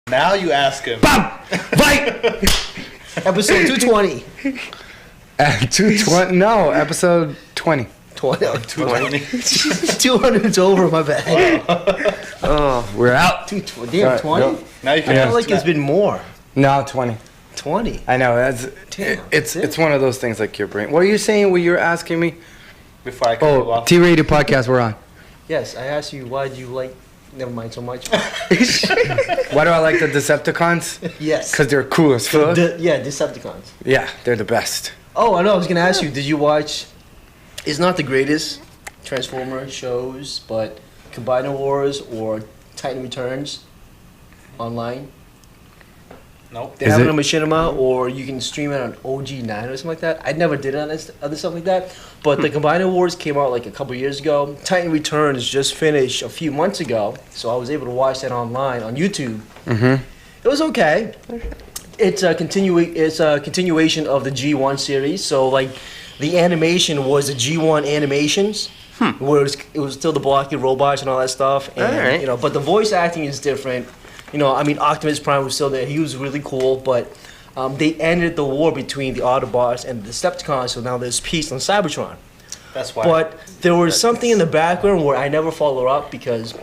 Now you ask him. Bam! Fight! Episode 220. 220? No, episode 20. 220. 200's over, my bad. Oh, we're out. 220. Damn, 20? Nope. Now you I can feel like it's been more. No, 20. 20. I know. It's one of those things like your brain. What are you saying when you were asking me? Before I cut you off. T.Radio Podcast, we're on. Yes, I asked you why do you like. Never mind so much. Why do I like the Decepticons? Yes. Because they're cool as fuck. Yeah, Decepticons. Yeah, they're the best. Oh, I know. I was gonna ask you. Did you watch? It's not the greatest Transformer shows, but Combiner Wars or Titan Returns online. Nope. They have it on Machinima, or you can stream it on OG9 or something like that. I never did other stuff like that. But the Combiner Wars came out like a couple years ago. Titan Returns just finished a few months ago, so I was able to watch that online on YouTube. Mm-hmm. It was okay. It's a continuation of the G1 series. So like, the animation was the G1 animations, where it was still the blocky robots and all that stuff. And but the voice acting is different. Optimus Prime was still there. He was really cool, but they ended the war between the Autobots and the Decepticons, so now there's peace on Cybertron. That's why. But there was something in the background where I never followed up because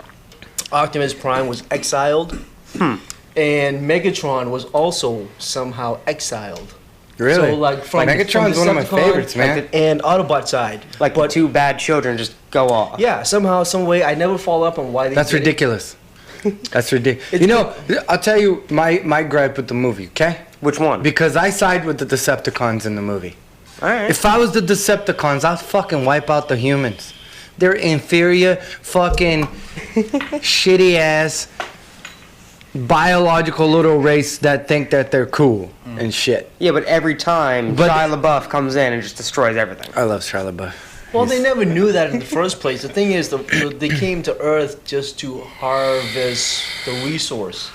Optimus Prime was exiled, and Megatron was also somehow exiled. Really? So from Megatron's one of my favorites, man. And Autobot side. But two bad children just go off. Yeah, somehow, some way, I never follow up on why they That's did ridiculous. That's ridiculous. I'll tell you my gripe with the movie, okay? Which one? Because I side with the Decepticons in the movie. All right. If I was the Decepticons, I'd fucking wipe out the humans. They're inferior, fucking shitty ass, biological little race that think that they're cool and shit. Yeah, but every time Shia LaBeouf comes in and just destroys everything. I love Shia LaBeouf. Well, they never knew that in the first place. The thing is, they came to Earth just to harvest the resource.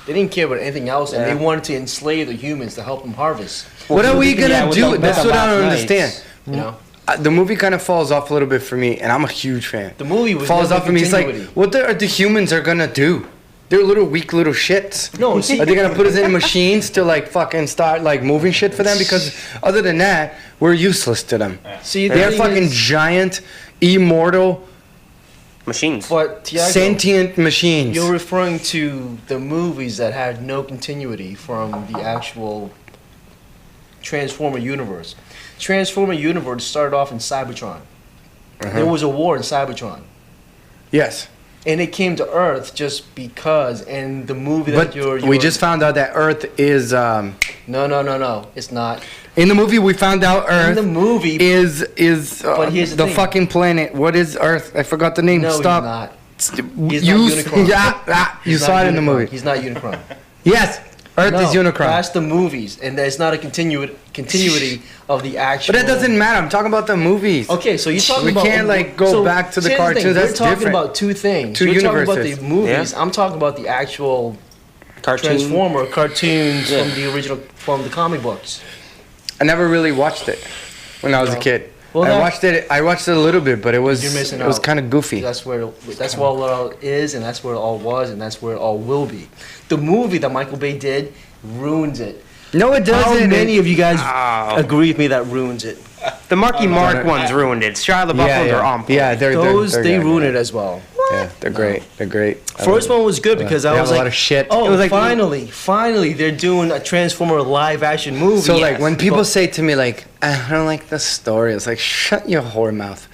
They didn't care about anything else, and they wanted to enslave the humans to help them harvest. What are we gonna do? That's what I don't Nights. understand. The movie kind of falls off a little bit for me, and I'm a huge fan. The movie was falls never off for me. It's like, continuity. what are the humans are gonna do? They're little weak little shits. No, see, Are they gonna put us in machines to like fucking start like moving shit for them? Because other than that, we're useless to them. see, They're fucking giant, immortal, Machines. But Tiago, sentient machines. you're referring to the movies that had no continuity from the actual Transformer universe. Transformer universe started off in Cybertron. There was a war in Cybertron. Yes, And it came to Earth just because, and the movie that but we just found out that Earth is. No, it's not. In the movie, we found out Earth In the movie, is But here's the the thing. fucking planet. What is Earth? I forgot the name. no, Stop. he's not. He's not Unicron. You He's saw not it in the Unicron. movie. He's not Unicron. Yes, Earth No, is Unicron. That's the movies, and there's not a continuity of the actual. But that doesn't matter. I'm talking about the movies. Okay, so you're talking We about. can't, like, go back to the here's cartoons. thing, That's we're talking different. about two things. Two You're talking about universes. the movies. I'm talking about the actual Transformer cartoons from the original, from the comic books. I never really watched it when I was a kid. Well, I watched it a little bit, but it was You're missing it was out. kind of goofy. That's where it all is, and that's where it all was, and that's where it all will be. The movie that Michael Bay did ruins it. No, it doesn't. How many of you guys Oh. agree with me that ruins it? The Marky Mark ones ruined it. Shia LaBeouf ones are on point. Yeah, they're They good. ruin it as well. Yeah, they're great. They're great. I First love one was good because They I have was a like, lot of shit. oh, It was like- finally, they're doing a Transformer live action movie. So like when people But- say to me like, I don't like the story, it's like, shut your whore mouth.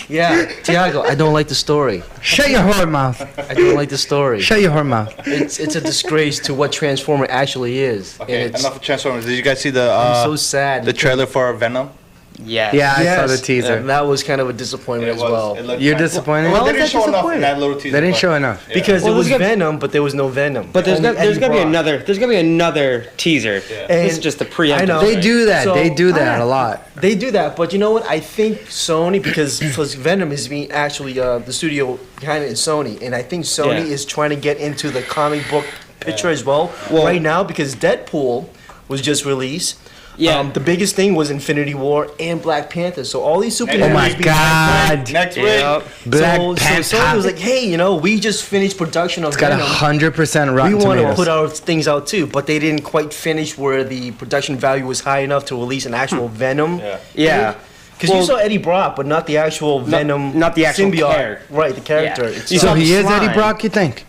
yeah, Tiago, I don't like the story. Shut your whore mouth. I don't like the story. Shut your whore mouth. It's a disgrace to what Transformer actually is. Okay, and it's, enough of Transformers. Did you guys see the I'm so sad. the trailer for Venom? Yes. Yeah, I saw Yes, the teaser. and that was kind of a disappointment as well. You're disappointed? Well, How they is didn't that show enough in disappointing? that little teaser. They didn't but- show enough. Because Well, it was there's gonna- Venom, but there was no Venom. But there's Only gonna Eddie be Brock. another. There's gonna be another teaser. Yeah. This is And just a preemptive. I know. They do that. So- They do that a lot. They do that, but you know what? I think Sony, because Venom is being actually the studio behind it is Sony, and I think Sony Yeah. is trying to get into the comic book picture as well right now because Deadpool was just released. Yeah. The biggest thing was Infinity War and Black Panther. So all these superheroes. Oh my being- God. Next week. Yep. Black so Panther. Sony was like, hey, we just finished production of It's got Venom. 100% We Rotten want to Tomatoes. put our things out too, but they didn't quite finish where the production value was high enough to release an actual Venom. Yeah. Yeah. Because you saw Eddie Brock, but not the actual Venom. not the actual symbiote. character. Right, the character. Yeah. It's, You So saw the he is Eddie slime. Brock, you think?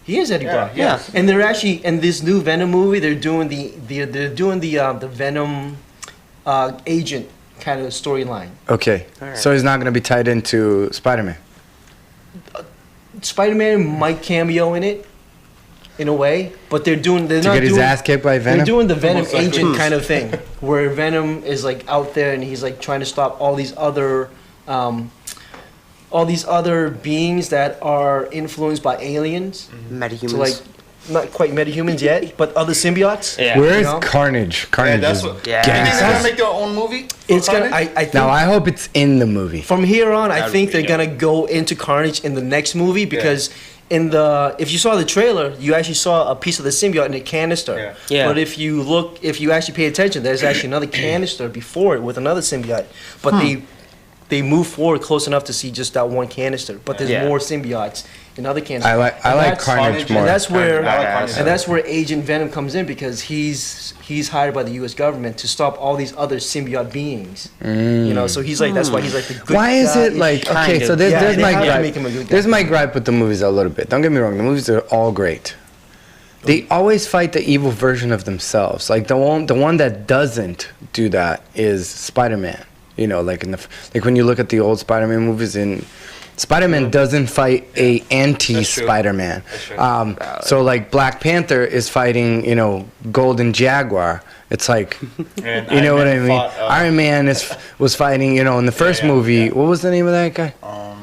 he is Eddie Yeah, Brock. yeah. And they're actually in this new Venom movie. They're doing the Venom agent kind of storyline. Okay. Alright. So he's not going to be tied into Spider-Man. Spider-Man might cameo in it, in a way, but they're To not get his doing. ass kicked by They're Venom? doing the Venom Most likely. agent kind of thing, where Venom is like out there and he's like trying to stop all these other beings that are influenced by aliens. Metahumans. So like, not quite metahumans yet, but other symbiotes. Yeah. Where is You know? Carnage? Yeah, Carnage that's is what. Yeah. You think they're gangsta. gonna make their own movie? It's gonna. Carnage? I think Now, I hope it's in the movie. from here on, I That think would they're be gonna go into Carnage in the next movie because if you saw the trailer, you actually saw a piece of the symbiote in a canister. Yeah. Yeah. But if you actually pay attention, there's actually another canister before it with another symbiote. But they move forward close enough to see just that one canister. But there's Yeah. more symbiotes in other canisters. I like And that's- Carnage more. And that's where I like Carnage. and that's where Agent Venom comes in because he's hired by the U.S. government to stop all these other symbiote beings. So he's like that's why he's like the good Why is guy. it like Kind okay? of. So there's, Yeah, there's they my have to gripe. make him a good guy. There's my gripe with the movies a little bit. Don't get me wrong. The movies are all great. They always fight the evil version of themselves. Like the one that doesn't do that is Spider-Man. Like like when you look at the old Spider-Man movies, Spider-Man doesn't fight a anti-Spider-Man. That's true. So like Black Panther is fighting, Golden Jaguar. It's like, And you know what I Iron mean? Man fought, Iron Man was fighting, in the first yeah, movie. yeah. What was the name of that guy? Oh,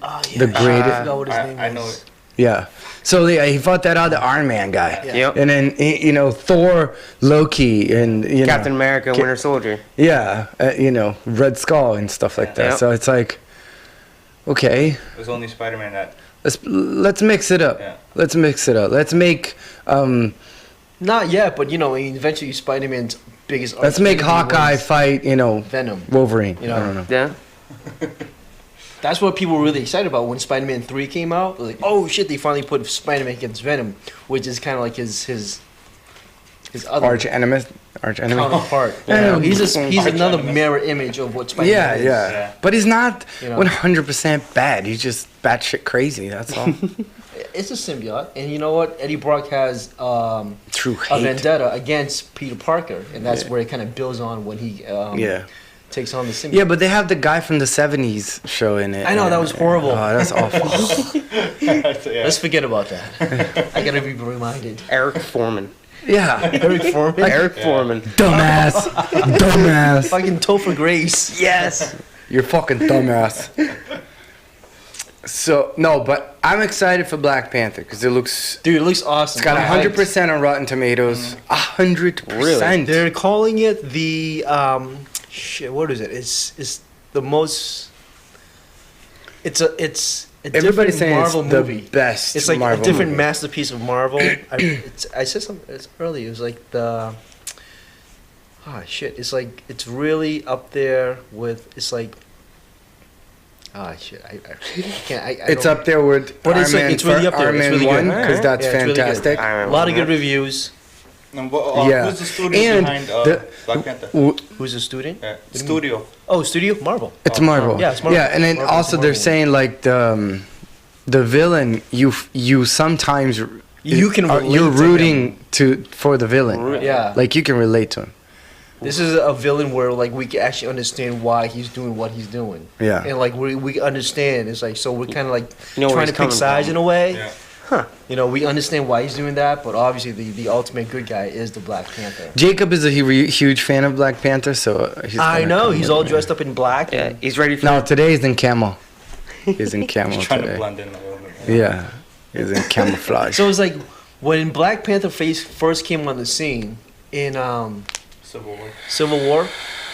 yeah. The great- I forgot what his name I know is. it. Yeah. So he fought that other Iron Man guy. Yeah. Yep. And then Thor, Loki, and Captain America, Winter Soldier. Yeah, Red Skull and stuff like that. Yep. So it's like, okay, It was only Spider-Man that. let's mix it up. Yeah. Let's mix it up. Let's make Not yet, but eventually Spider-Man's biggest. let's make enemy Hawkeye was fight Venom. Wolverine. You know. I don't know. Yeah. That's what people were really excited about when Spider-Man 3 came out. They're like, oh shit, they finally put Spider-Man against Venom, which is kind of like his other Arch enemy. counterpart. Yeah. He's Arch another enemy. mirror image of what Spider-Man Yeah, is. yeah, Yeah. but he's not You know. 100% bad. He's just batshit crazy. That's all. It's a symbiote, and you know what? Eddie Brock has True a hate. vendetta against Peter Parker, and that's where it kind of builds on when he Yeah. takes on the symbiote. Yeah, but they have the guy from the '70s show in it. I know, that was horrible. Oh, that's awful. Yeah. Let's forget about that. I gotta be reminded. Eric Foreman. Yeah. Eric Foreman, Eric Foreman. Dumbass. Dumbass. fucking Topher Grace. Yes. You're fucking dumbass. So, no, but I'm excited for Black Panther because it looks. Dude, it looks awesome. It's got I'm hyped. 100% on Rotten Tomatoes. 100%. They're calling it the shit. What is it? It's the most. It's a Everybody's different saying Marvel it's movie. the best It's like Marvel a different movie. masterpiece of Marvel. I said something earlier. It was like the. Ah shit! It's like it's really up there with. It's like. Ah shit! I can't. I It's don't- up there with But it's Iron like- Man it's really up there. Iron It's Man really good. 1 because that's Yeah, it's really good. fantastic. A lot of good reviews. And what, Yeah. Who's the studio And behind the- Black Panther? Who's a student? Yeah. Studio. Oh, studio Marvel. It's Oh, Marvel. Yeah, it's Marvel. Yeah, and then Marvel's also a they're Marvel. saying like the villain you sometimes You can relate you're to rooting for the villain. Yeah. Like you can relate to him. This is a villain where like we can actually understand why he's doing what he's doing. Yeah. And like we understand. It's like so we're kind of like You know where trying he's to pick coming sides from. in a way. Yeah. We understand why he's doing that, but obviously the ultimate good guy is the Black Panther. Jacob is a huge fan of Black Panther, so he's I gonna know come he's with all me. dressed up in black. Yeah, and- he's ready for. No, today he's in camo. He's in camo He's trying to today. blend in a little bit. Yeah, he's in camouflage. So it's like when Black Panther first came on the scene in Civil War. Civil War,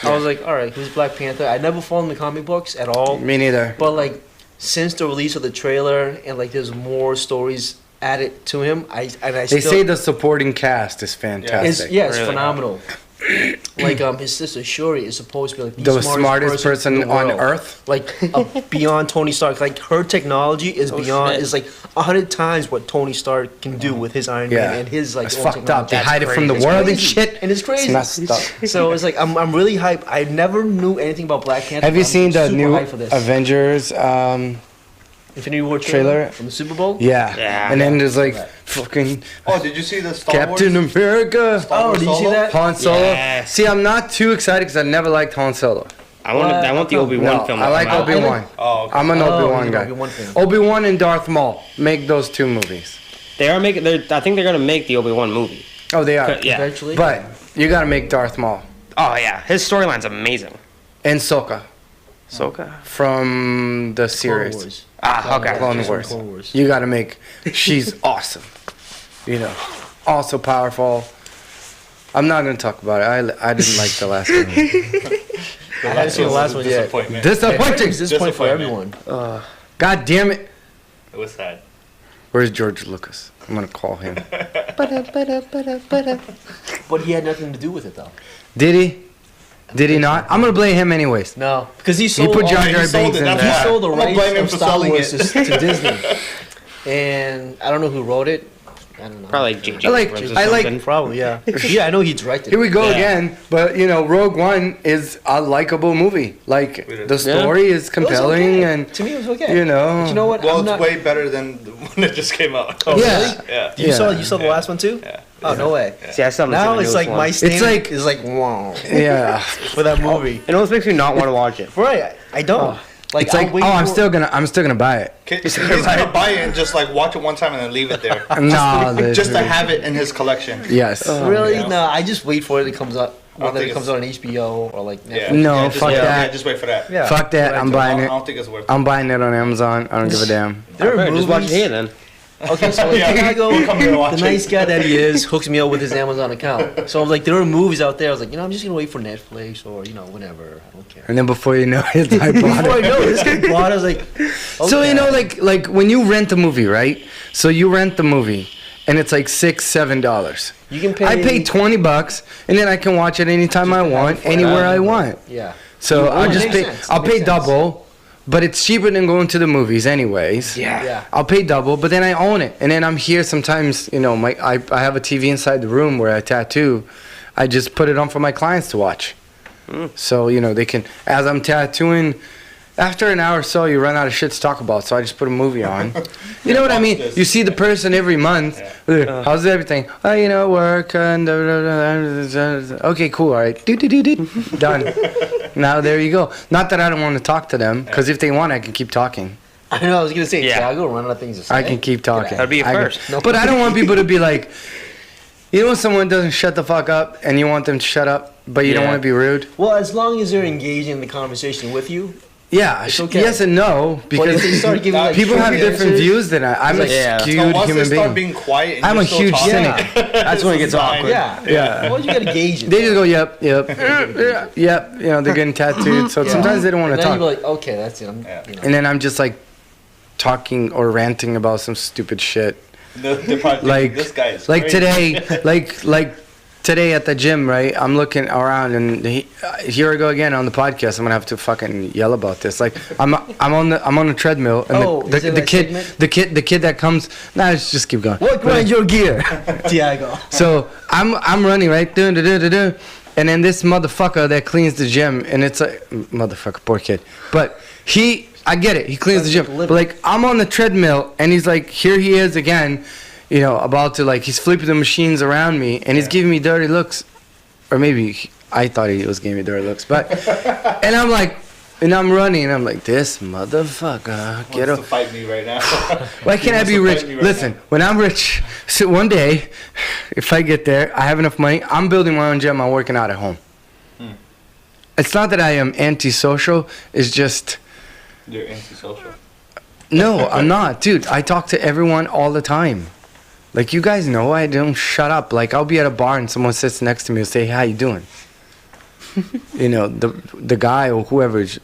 I was like, all right, who's Black Panther? I never followed the comic books at all. Me neither. But like since the release of the trailer and like there's more stories added to him, I They still say the supporting cast is fantastic. it's Really? phenomenal. like his sister Shuri is supposed to be like The smartest person in the on world. Earth. Like beyond Tony Stark. Like her technology is beyond shit. is like 100 times what Tony Stark can do with his Iron Yeah. Man and his like It's own fucked up. technology. They hide it from the It's world and crazy. shit. And it's crazy. It's messed up. So it's like I'm really hyped. I never knew anything about Black Panther. Have you but I'm seen the super new hyped for this. Avengers? Infinity War trailer? from the Super Bowl? Yeah. Yeah. And then there's like Right. fucking Oh, did you see the Star Captain Wars? America. Oh, did you see Solo? that? Han Solo. Yes. See, I'm not too excited because I never liked Han Solo. I want the Obi-Wan No, film. I to like come out. Obi-Wan. Oh, okay. I'm an Obi-Wan he's an guy. Obi-Wan fan. Obi-Wan and Darth Maul. Make those two movies. They are making. I think they're gonna make the Obi-Wan movie. Oh, they are. Yeah. Eventually. But you gotta make Darth Maul. Oh yeah, his storyline's amazing. And Sokka Ahsoka. from the Clone series. Wars. Ah, okay. Clone Just Wars. Clone Wars. You gotta make. She's awesome. You know, also powerful. I'm not gonna talk about it. I didn't like the last one. I haven't seen the last one yet. Disappointment. Disappointing. It's disappointing for Disappointment. everyone. God damn it. It was sad. Where's George Lucas? I'm gonna call him. But he had nothing to do with it though. Did he? Did he not? I'm gonna blame him anyways. No, because he He sold. put all- Jar he Jar sold Binks it, in that's He there. why. sold the I'm gonna rights blame him of for Star selling Wars it. to Disney, and I don't know who wrote it. I don't know. Probably J.J. I like- Abrams or I like- something. Probably, yeah. Yeah, I know he directed. Here we go Yeah. again. But you know, Rogue One is a likable movie. Like the story is compelling and To me, it was okay. you know. But you know what? Well, I'm it's not. way better than the one that just came out. Oh, Yeah. really? Yeah. You Yeah. saw the last one too? Yeah. Oh no way. See, I still haven't seen Now the it's newest like one. my standard like- is like wow Yeah. for that movie. It almost makes me not want to watch it. Right? I don't. It's like, I'll wait I'm for- still gonna buy it. He's gonna buy it and just like watch it one time and then leave it there. No, Just to have it in his collection. Yes. Really? Yeah. No, I just wait for it. It comes out. I don't Whether think it comes out on HBO or like Netflix. Yeah. No, yeah, just fuck wait, that. Yeah, just wait for that. Yeah. Fuck that. I'm I buying don't, I it. don't think it's worth it. I'm buying it on Amazon. I don't give a damn. There are Alright, just watch it movies- here then. Okay, so like, Yeah. the guy We'll come here and watch the it. nice guy that he is, hooks me up with his Amazon account. So I'm like, there are movies out there. I was like, I'm just gonna wait for Netflix or whatever. I don't care. And then before you know it, I bought Before I it. know, this guy bought it. I was like, So you okay. know, like when you rent a movie, right? So you rent the movie, and it's like $6-7. you can pay. I pay $20, and then I can watch it anytime I want, anywhere I want. Yeah. So I'll it just makes pay. sense. I'll It makes pay sense. double, but it's cheaper than going to the movies, anyways. Yeah. I'll pay double, but then I own it, and then I'm here sometimes. You know, I have a TV inside the room where I tattoo. I just put it on for my clients to watch. So you know they can, as I'm tattooing. After an hour or so, you run out of shit to talk about, so I just put a movie on. You know what I mean? You see the person every month. How's everything? Oh, you know, work. And okay, cool. All right. Done. Now there you go. Not that I don't want to talk to them, because if they want, I can keep talking. I know. I was gonna say, Yeah. Tiago, run out of things to say. I can keep talking. That'd be a I can- first. But I don't want people to be like, you know when someone doesn't shut the fuck up, and you want them to shut up, but you don't Yeah. want to be rude? Well, as long as they're engaging in the conversation with you. Yeah, It's okay. yes and no, But because if they start giving like people have short different answers- views than I'm Like, a yeah. skewed So once they human start being. being quiet and I'm you're a still huge talking, cynic. That's when it gets awkward. Yeah. Yeah. Well, you gotta gauge it. They just though. go, yep, yep. You know, they're getting tattooed, so Yeah. sometimes they don't want And to then talk. you be like, okay, that's it. I'm, Yeah. you know. And then I'm just like talking or ranting about some stupid shit. they're probably Like, thinking, this guy is like crazy. today, like today at the gym, right? I'm looking around, and here I go again on the podcast. I'm gonna have to fucking yell about this. Like I'm on the treadmill, and Oh, is it the that kid, segment? the kid that comes. Nah, just keep going. What grinds your gear, Tiago? So I'm running right, dun, dun, dun, dun, dun, and then this motherfucker that cleans the gym, and it's a motherfucker, poor kid, but I get it, he cleans the gym, but like I'm on the treadmill, and he's like, here he is again, you know, about to like, he's flipping the machines around me, and he's giving me dirty looks, or maybe I thought he was giving me dirty looks, but, and I'm like, and I'm running, and I'm like, this motherfucker, get Wants up. to fight me right now. Why can't I wants be to rich? fight me right Listen, now. when I'm rich, so one day, if I get there, I have enough money, I'm building my own gym, I'm working out at home. It's not that I am antisocial, it's just, You're antisocial. no, I'm not. Dude, I talk to everyone all the time. Like, you guys know, I don't shut up. Like, I'll be at a bar and someone sits next to me and say, hey, how you doing? You know, the guy or whoever is,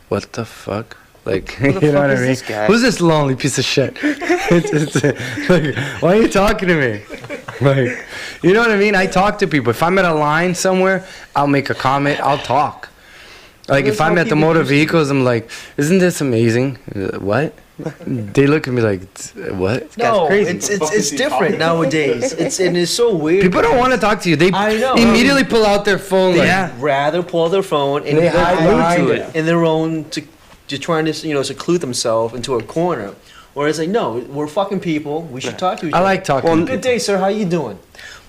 what the fuck? Like, you know fuck what I is mean? this guy? Who's this lonely piece of shit? Like, why are you talking to me? Like, You know what I mean? I talk to people. If I'm at a line somewhere, I'll make a comment. I'll talk. Like if I'm at the motor vehicles, I'm like, "Isn't this amazing?" What? They look at me like, "What?" No, crazy. it's different nowadays. It's so weird. People don't want to talk to you. They I know. immediately pull out their phone. Like, They'd rather pull their phone and They hide behind glued it. in their own to trying to seclude themselves into a corner. Whereas like, no, we're fucking people. We should talk to each I other. like talking. Well, to good people. day, sir. How you doing?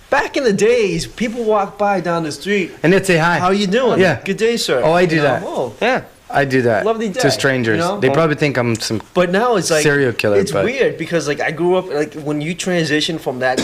Back in the days, people walk by down the street. And they'd say hi. How you doing? Yeah. Good day, sir. Oh, I do You know, that. Oh. Yeah. I do that Lovely day, to strangers. you know? They probably think I'm some. But now it's like Serial killer, It's but- weird because like I grew up like when you transition from that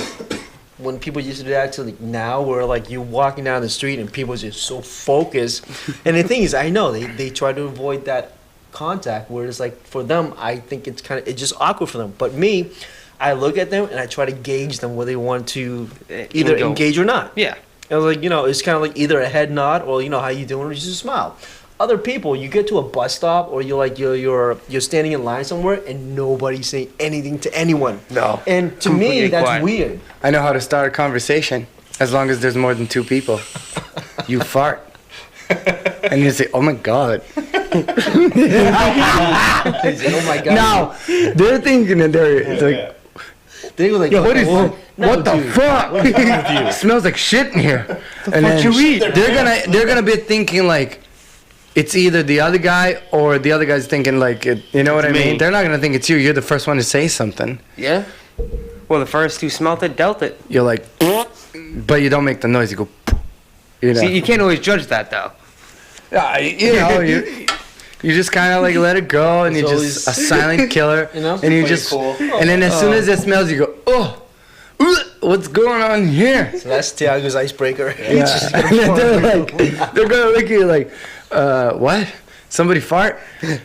when people used to do that to like now where like you're walking down the street and people are just so focused. And the thing is, I know they try to avoid that contact. Whereas like for them, I think it's just awkward for them. But me, I look at them and I try to gauge them whether they want to either Go. engage or not. Yeah. I was like, it's kind of like either a head nod or how you doing, or just a smile. Other people, you get to a bus stop or you're standing in line somewhere and nobody's saying anything to anyone. No. And to me, Completely that's quiet. weird. I know how to start a conversation as long as there's more than two people. You fart. And you say, "Oh my God." Oh my god. Now, they're thinking that it's like, They were like, "Yo, what is "Whoa, no, what the dude, fuck? what is wrong with you?" It smells like shit in here." And fuck then you eat? they're gonna be thinking like it's either the other guy or the other guy's thinking like you know what I me. mean? They're not gonna think it's you. You're the first one to say something. Yeah. Well, the first who smelt it dealt it. You're like, but you don't make the noise. You go, you know. See, you can't always judge that though. You just kind of like let it go, and It's you're just a always- silent killer, You know? and you Play just, cool. and then as soon as it smells, you go, "Oh, what's going on here?" So that's Tiago's icebreaker. Yeah. And then they're gonna look at you like, what? Somebody fart?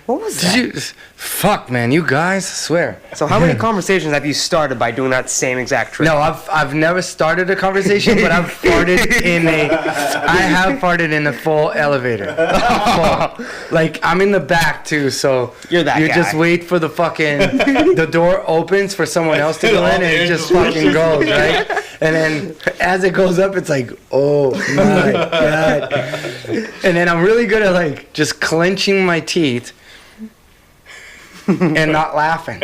What was Did you? Fuck, man, you guys, I swear. So how many conversations have you started by doing that same exact trick? No, I've never started a conversation, but I have farted in a full elevator. Full. Like I'm in the back too, so You're that you guy. just wait for the fucking the door opens for someone else to go in, and it just fucking goes, right? And then as it goes up, it's like, oh my God. And then I'm really good at like just clenching my teeth and not laughing.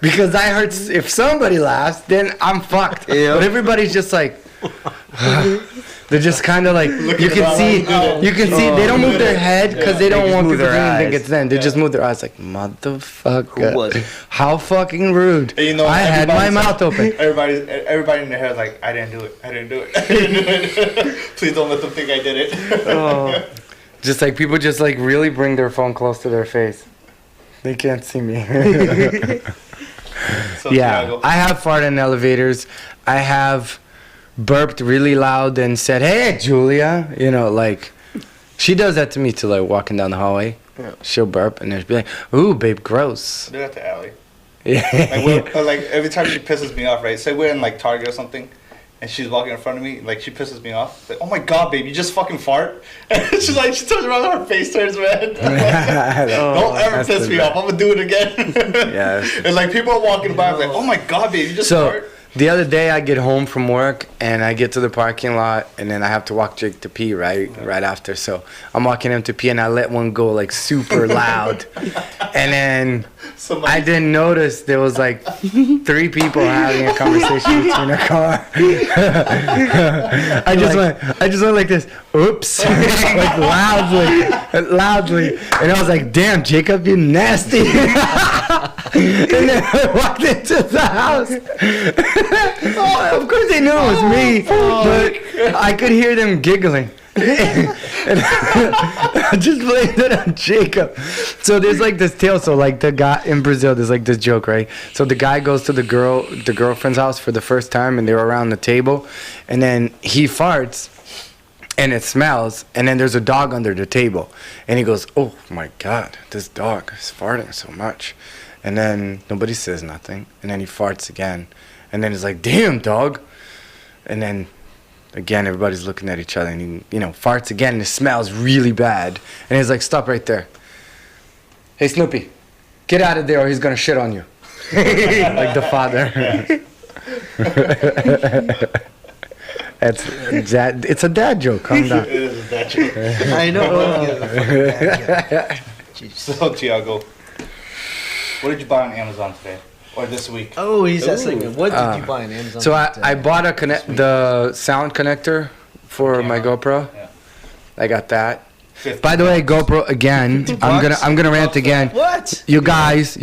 Because I heard if somebody laughs, then I'm fucked. Yeah. But everybody's just like, they're just kind of like, you can see, they don't move their head because they don't just want move people to their think eyes. it's them. They just move their eyes like, motherfucker. Who was it? How fucking rude. And you know, I had my everybody's mouth open. Everybody in their head is like, I didn't do it. I didn't do it. I didn't do it. Please don't let them think I did it. Just like people just like really bring their phone close to their face. They can't see me. So, Yeah, Thiago, I have farted in elevators. I have burped really loud and said, "Hey, Julia," like she does that to me too. Like walking down the hallway, she'll burp and then she'll be like, "Ooh, babe, gross." do that to Allie. Yeah. Like every time she pisses me off, right? Say we're in like Target or something, and she's walking in front of me, like she pisses me off. Like, oh my God, babe, you just fucking fart. And she's like, she turns around, her face turns red. Don't ever that's piss the me best. off. I'm gonna do it again. Yeah. And like people are walking by, I'm like, oh my God, babe, you just So fart. the other day I get home from work and I get to the parking lot and then I have to walk Jake to pee right after. So I'm walking him to pee and I let one go like super loud. And then I didn't notice there was like 3 people having a conversation between a car. I just went like this, oops, like loudly. And I was like, damn, Jacob, you nasty. And then I walked into the house. Of course they knew it was me, but I could hear them giggling. And I just blamed it on Jacob. So there's like this tale. So like the guy in Brazil, there's like this joke, right? So the guy goes to the girlfriend's house for the first time, and they're around the table, and then he farts, and it smells, and then there's a dog under the table, and he goes, "Oh my God, this dog is farting so much," and then nobody says nothing, and then he farts again, and then he's like, "Damn, dog," and then. Again, everybody's looking at each other, and he, farts again, and it smells really bad. And he's like, "Stop right there. Hey, Snoopy, get out of there, or he's gonna shit on you." Like the father. It's a dad joke. Calm down. It is a dad joke. I know. So, Tiago, what did you buy on Amazon today? Or this week? Oh, he's asking, what did you buy on Amazon? So I bought the sound connector for my GoPro. Yeah. I got that. By the way, GoPro again. I'm gonna rant again. What? You guys,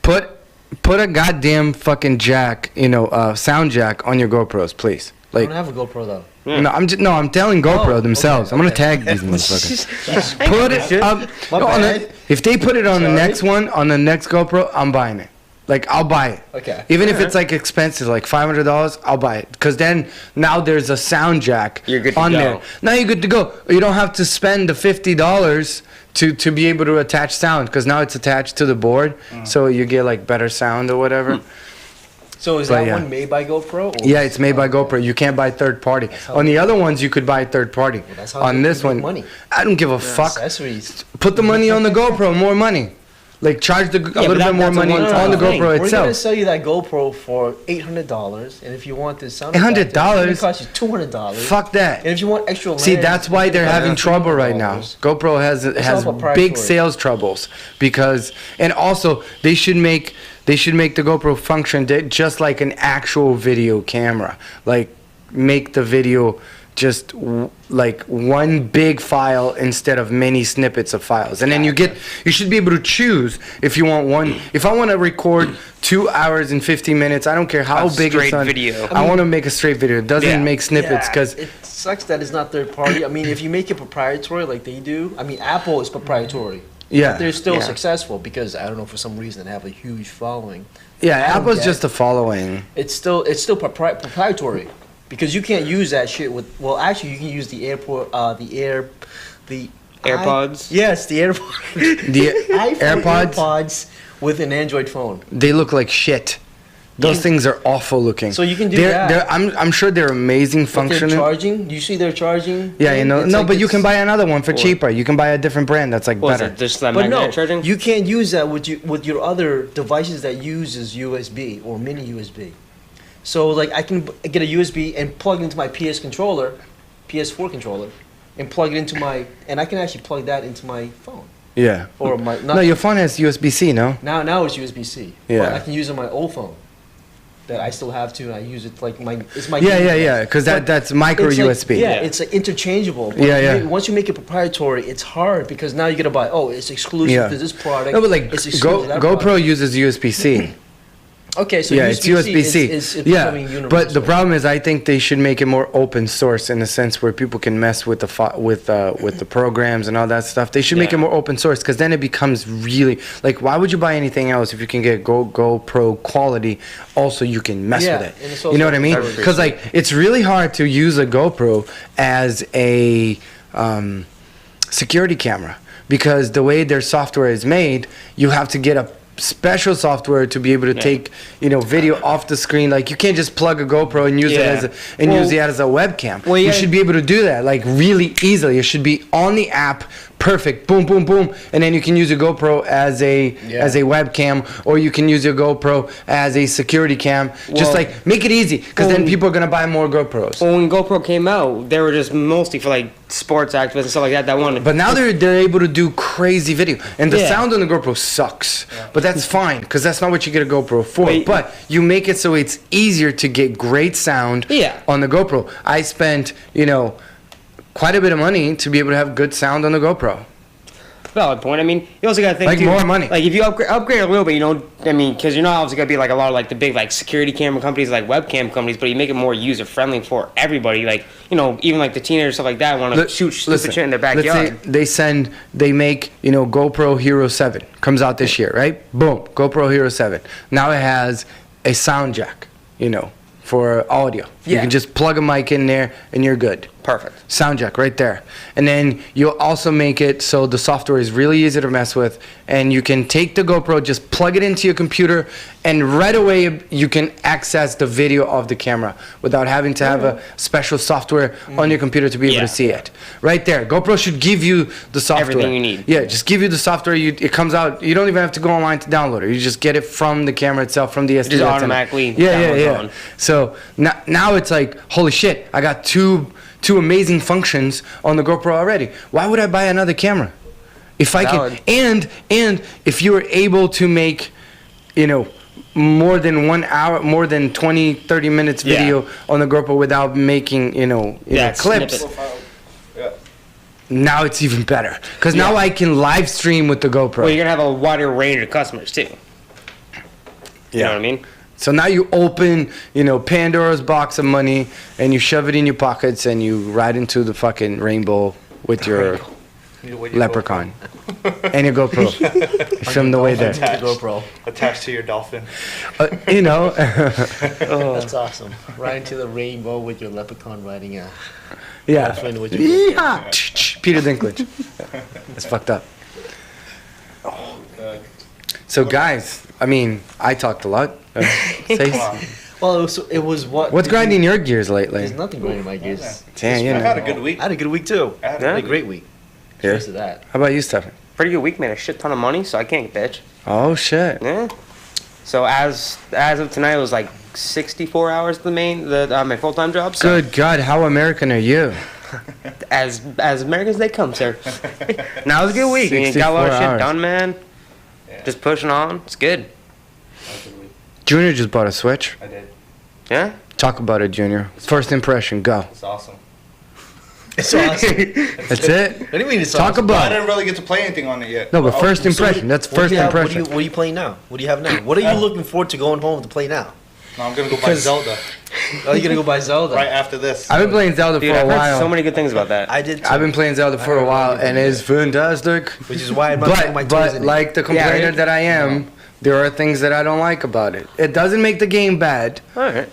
put a goddamn fucking jack, sound jack on your GoPros, please. I Like, don't have a GoPro though. no, I'm telling GoPro themselves. okay, I'm gonna okay. tag these motherfuckers. Put it up. My bad. If they put it on the Sorry. next one, on the next GoPro, I'm buying it. Like, I'll buy it. Okay. Even if it's like expensive, like $500, I'll buy it. Because then now there's a sound jack You're good to on go. there. Now you're good to go. You don't have to spend the $50 to be able to attach sound. Because now it's attached to the board. So you get like better sound or whatever. So is But that yeah. one made by GoPro? Or Yeah, it's made by GoPro. You can't buy third party. how On the other ones, you could buy third party. that's how On you this make one, money. I don't give a fuck. Accessories. Put the money on the GoPro, more money. Like, charge a little bit more that's a money one-time on the thing. GoPro We're gonna itself. sell you that GoPro for $800, and if you want this sound, $800? it's gonna cost you $200. Fuck that. And if you want extra, See, lens, that's why they're it's gonna having cost trouble right now. $300. GoPro has all big proprietary. sales troubles because, and also they should make the GoPro function just like an actual video camera. Like, make the video just like one big file instead of many snippets of files, and then you should be able to choose if you want one. If I want to record 2 hours and 15 minutes, I don't care how A big it's straight on. video. I want to make a straight video. It doesn't Yeah. make snippets Yeah, because it sucks that it's not third party. I mean, if you make it proprietary like they do, I mean, Apple is proprietary. yeah, But they're still Yeah. successful because I don't know, for some reason they have a huge following. yeah. I don't Apple's get just a following. It's still proprietary because you can't use that shit with. Well, actually, you can use the AirPods? Yes, the AirPods. The iPhone AirPods, AirPods with an Android phone. they look like shit. Those You- things are awful looking. So you can do they're, that. I'm sure they're amazing But they're functioning. charging. You see, they're charging. Yeah, you thing? know. It's No, like but you can it's- buy another one for cheaper. You can buy a different brand that's like What is better. it? Just that But no, magnetic charging? you can't use that with your other devices that uses USB or mini USB. So like I can get a USB and plug it into my PS4 controller, and plug it into and I can actually plug that into my phone Yeah. or my. No, your phone has USB-C, no? Now it's USB-C. Yeah. But I can use it on my old phone. That I still have to, and I use it like it's my. Yeah. Because But that's micro it's like- USB. Yeah, it's interchangeable. But Yeah. Once you make it proprietary, it's hard because now you gotta buy. Oh, it's exclusive Yeah. to this product. No, but like it's exclusive to that GoPro product. uses USB-C. Okay, so Yeah, it's USB-C. Is Yeah, becoming universal. but the problem is, I think they should make it more open source in a sense where people can mess with with the programs and all that stuff. They should make it Yeah. more open source because then it becomes really like, why would you buy anything else if you can get GoPro quality? Also, you can mess Yeah, with it. and it's You know also what I mean? everything. Because like it's really hard to use a GoPro as a security camera because the way their software is made, you have to get a special software to be able to take video off the screen. Like you can't just plug a GoPro and use it as use it as a webcam. Well, you yeah. should be able to do that like really easily. It should be on the app, perfect, boom, boom, boom, and then you can use your GoPro as a webcam, or you can use your GoPro as a security cam. Just Well- like make it easy, because then people are gonna buy more GoPros. Well, when GoPro came out, they were just mostly for like sports activists and stuff like that wanted. But now they're able to do crazy video, and the Yeah. sound on the GoPro sucks. But that's fine, because that's not what you get a GoPro for. Wait. But you make it so it's easier to get great sound Yeah. on the GoPro. I spent quite a bit of money to be able to have good sound on the GoPro. Valid point. I mean, you also got to think Like too, more money. Like if you upgrade a little bit, I mean, because you're not obviously gonna be like a lot of like the big like security camera companies, like webcam companies, but you make it more user friendly for everybody. Like even like the teenagers stuff like that want to shoot stupid shit in their backyard. Let's say they make GoPro Hero 7 comes out this year, right? Boom, GoPro Hero 7. Now it has a sound jack, for audio. You Yeah. can just plug a mic in there and you're good. Perfect. Sound jack right there. And then you'll also make it so the software is really easy to mess with, and you can take the GoPro, just plug it into your computer, and right away you can access the video of the camera without having to have a special software on your computer to be able to see it. Right there. GoPro should give you the software. Everything you need. Yeah, just give you the software. It comes out. You don't even have to go online to download it. You just get it from the camera itself, from the SD. Just automatically Yeah. on. So now it's like, holy shit, I got two amazing functions on the GoPro already. Why would I buy another camera? If I can, and if you were able to make, more than 1 hour, more than 20, 30 minutes video on the GoPro without making, clips. Now it's even better. Because now I can live stream with the GoPro. Well, you're going to have a wider range of customers, too. You know what I mean? So now you open, Pandora's box of money, and you shove it in your pockets, and you ride into the fucking rainbow with your leprechaun and your GoPro. You film the way there. Attached to your dolphin. That's awesome. Right into the rainbow with your leprechaun riding a dolphin with your Yeehaw! Peter Dinklage. That's fucked up. So guys, I talked a lot. Well, it was what? What's grinding your gears lately? There's nothing grinding my gears. Damn, I had a good week. I had a good week too. I had a great week. Cheers to that. How about you, Stefan? Pretty good week, made a shit ton of money, so I can't bitch. Oh shit. Yeah. So as of tonight, it was like 64 hours my full-time job. So Good God, how American are you? as American as they come, sir. Now it was a good week. You got a lot of 64 shit hours. done, man. Yeah. Just pushing on. It's good. Junior just bought a Switch. I did. Yeah. Talk about it, Junior. First impression, go. It's awesome. It's awesome. That's it. What do you mean it's Talk awesome? I about it. didn't really get to play anything on it yet. No, but Oh, first so- impression. That's first impression. What are you playing now? What do you have now? What are you looking forward to going home to play now? No, I'm gonna go buy Zelda Oh, you're gonna go buy Zelda. right after this. I've been playing Zelda Dude, for a I've heard while. so many good things about that. I did too. I've been playing Zelda for a while, and it's fantastic. Which is why I'm not putting my toes But in it. like the complainer Yeah, that I am, there are things that I don't like about it. It doesn't make the game bad, All right.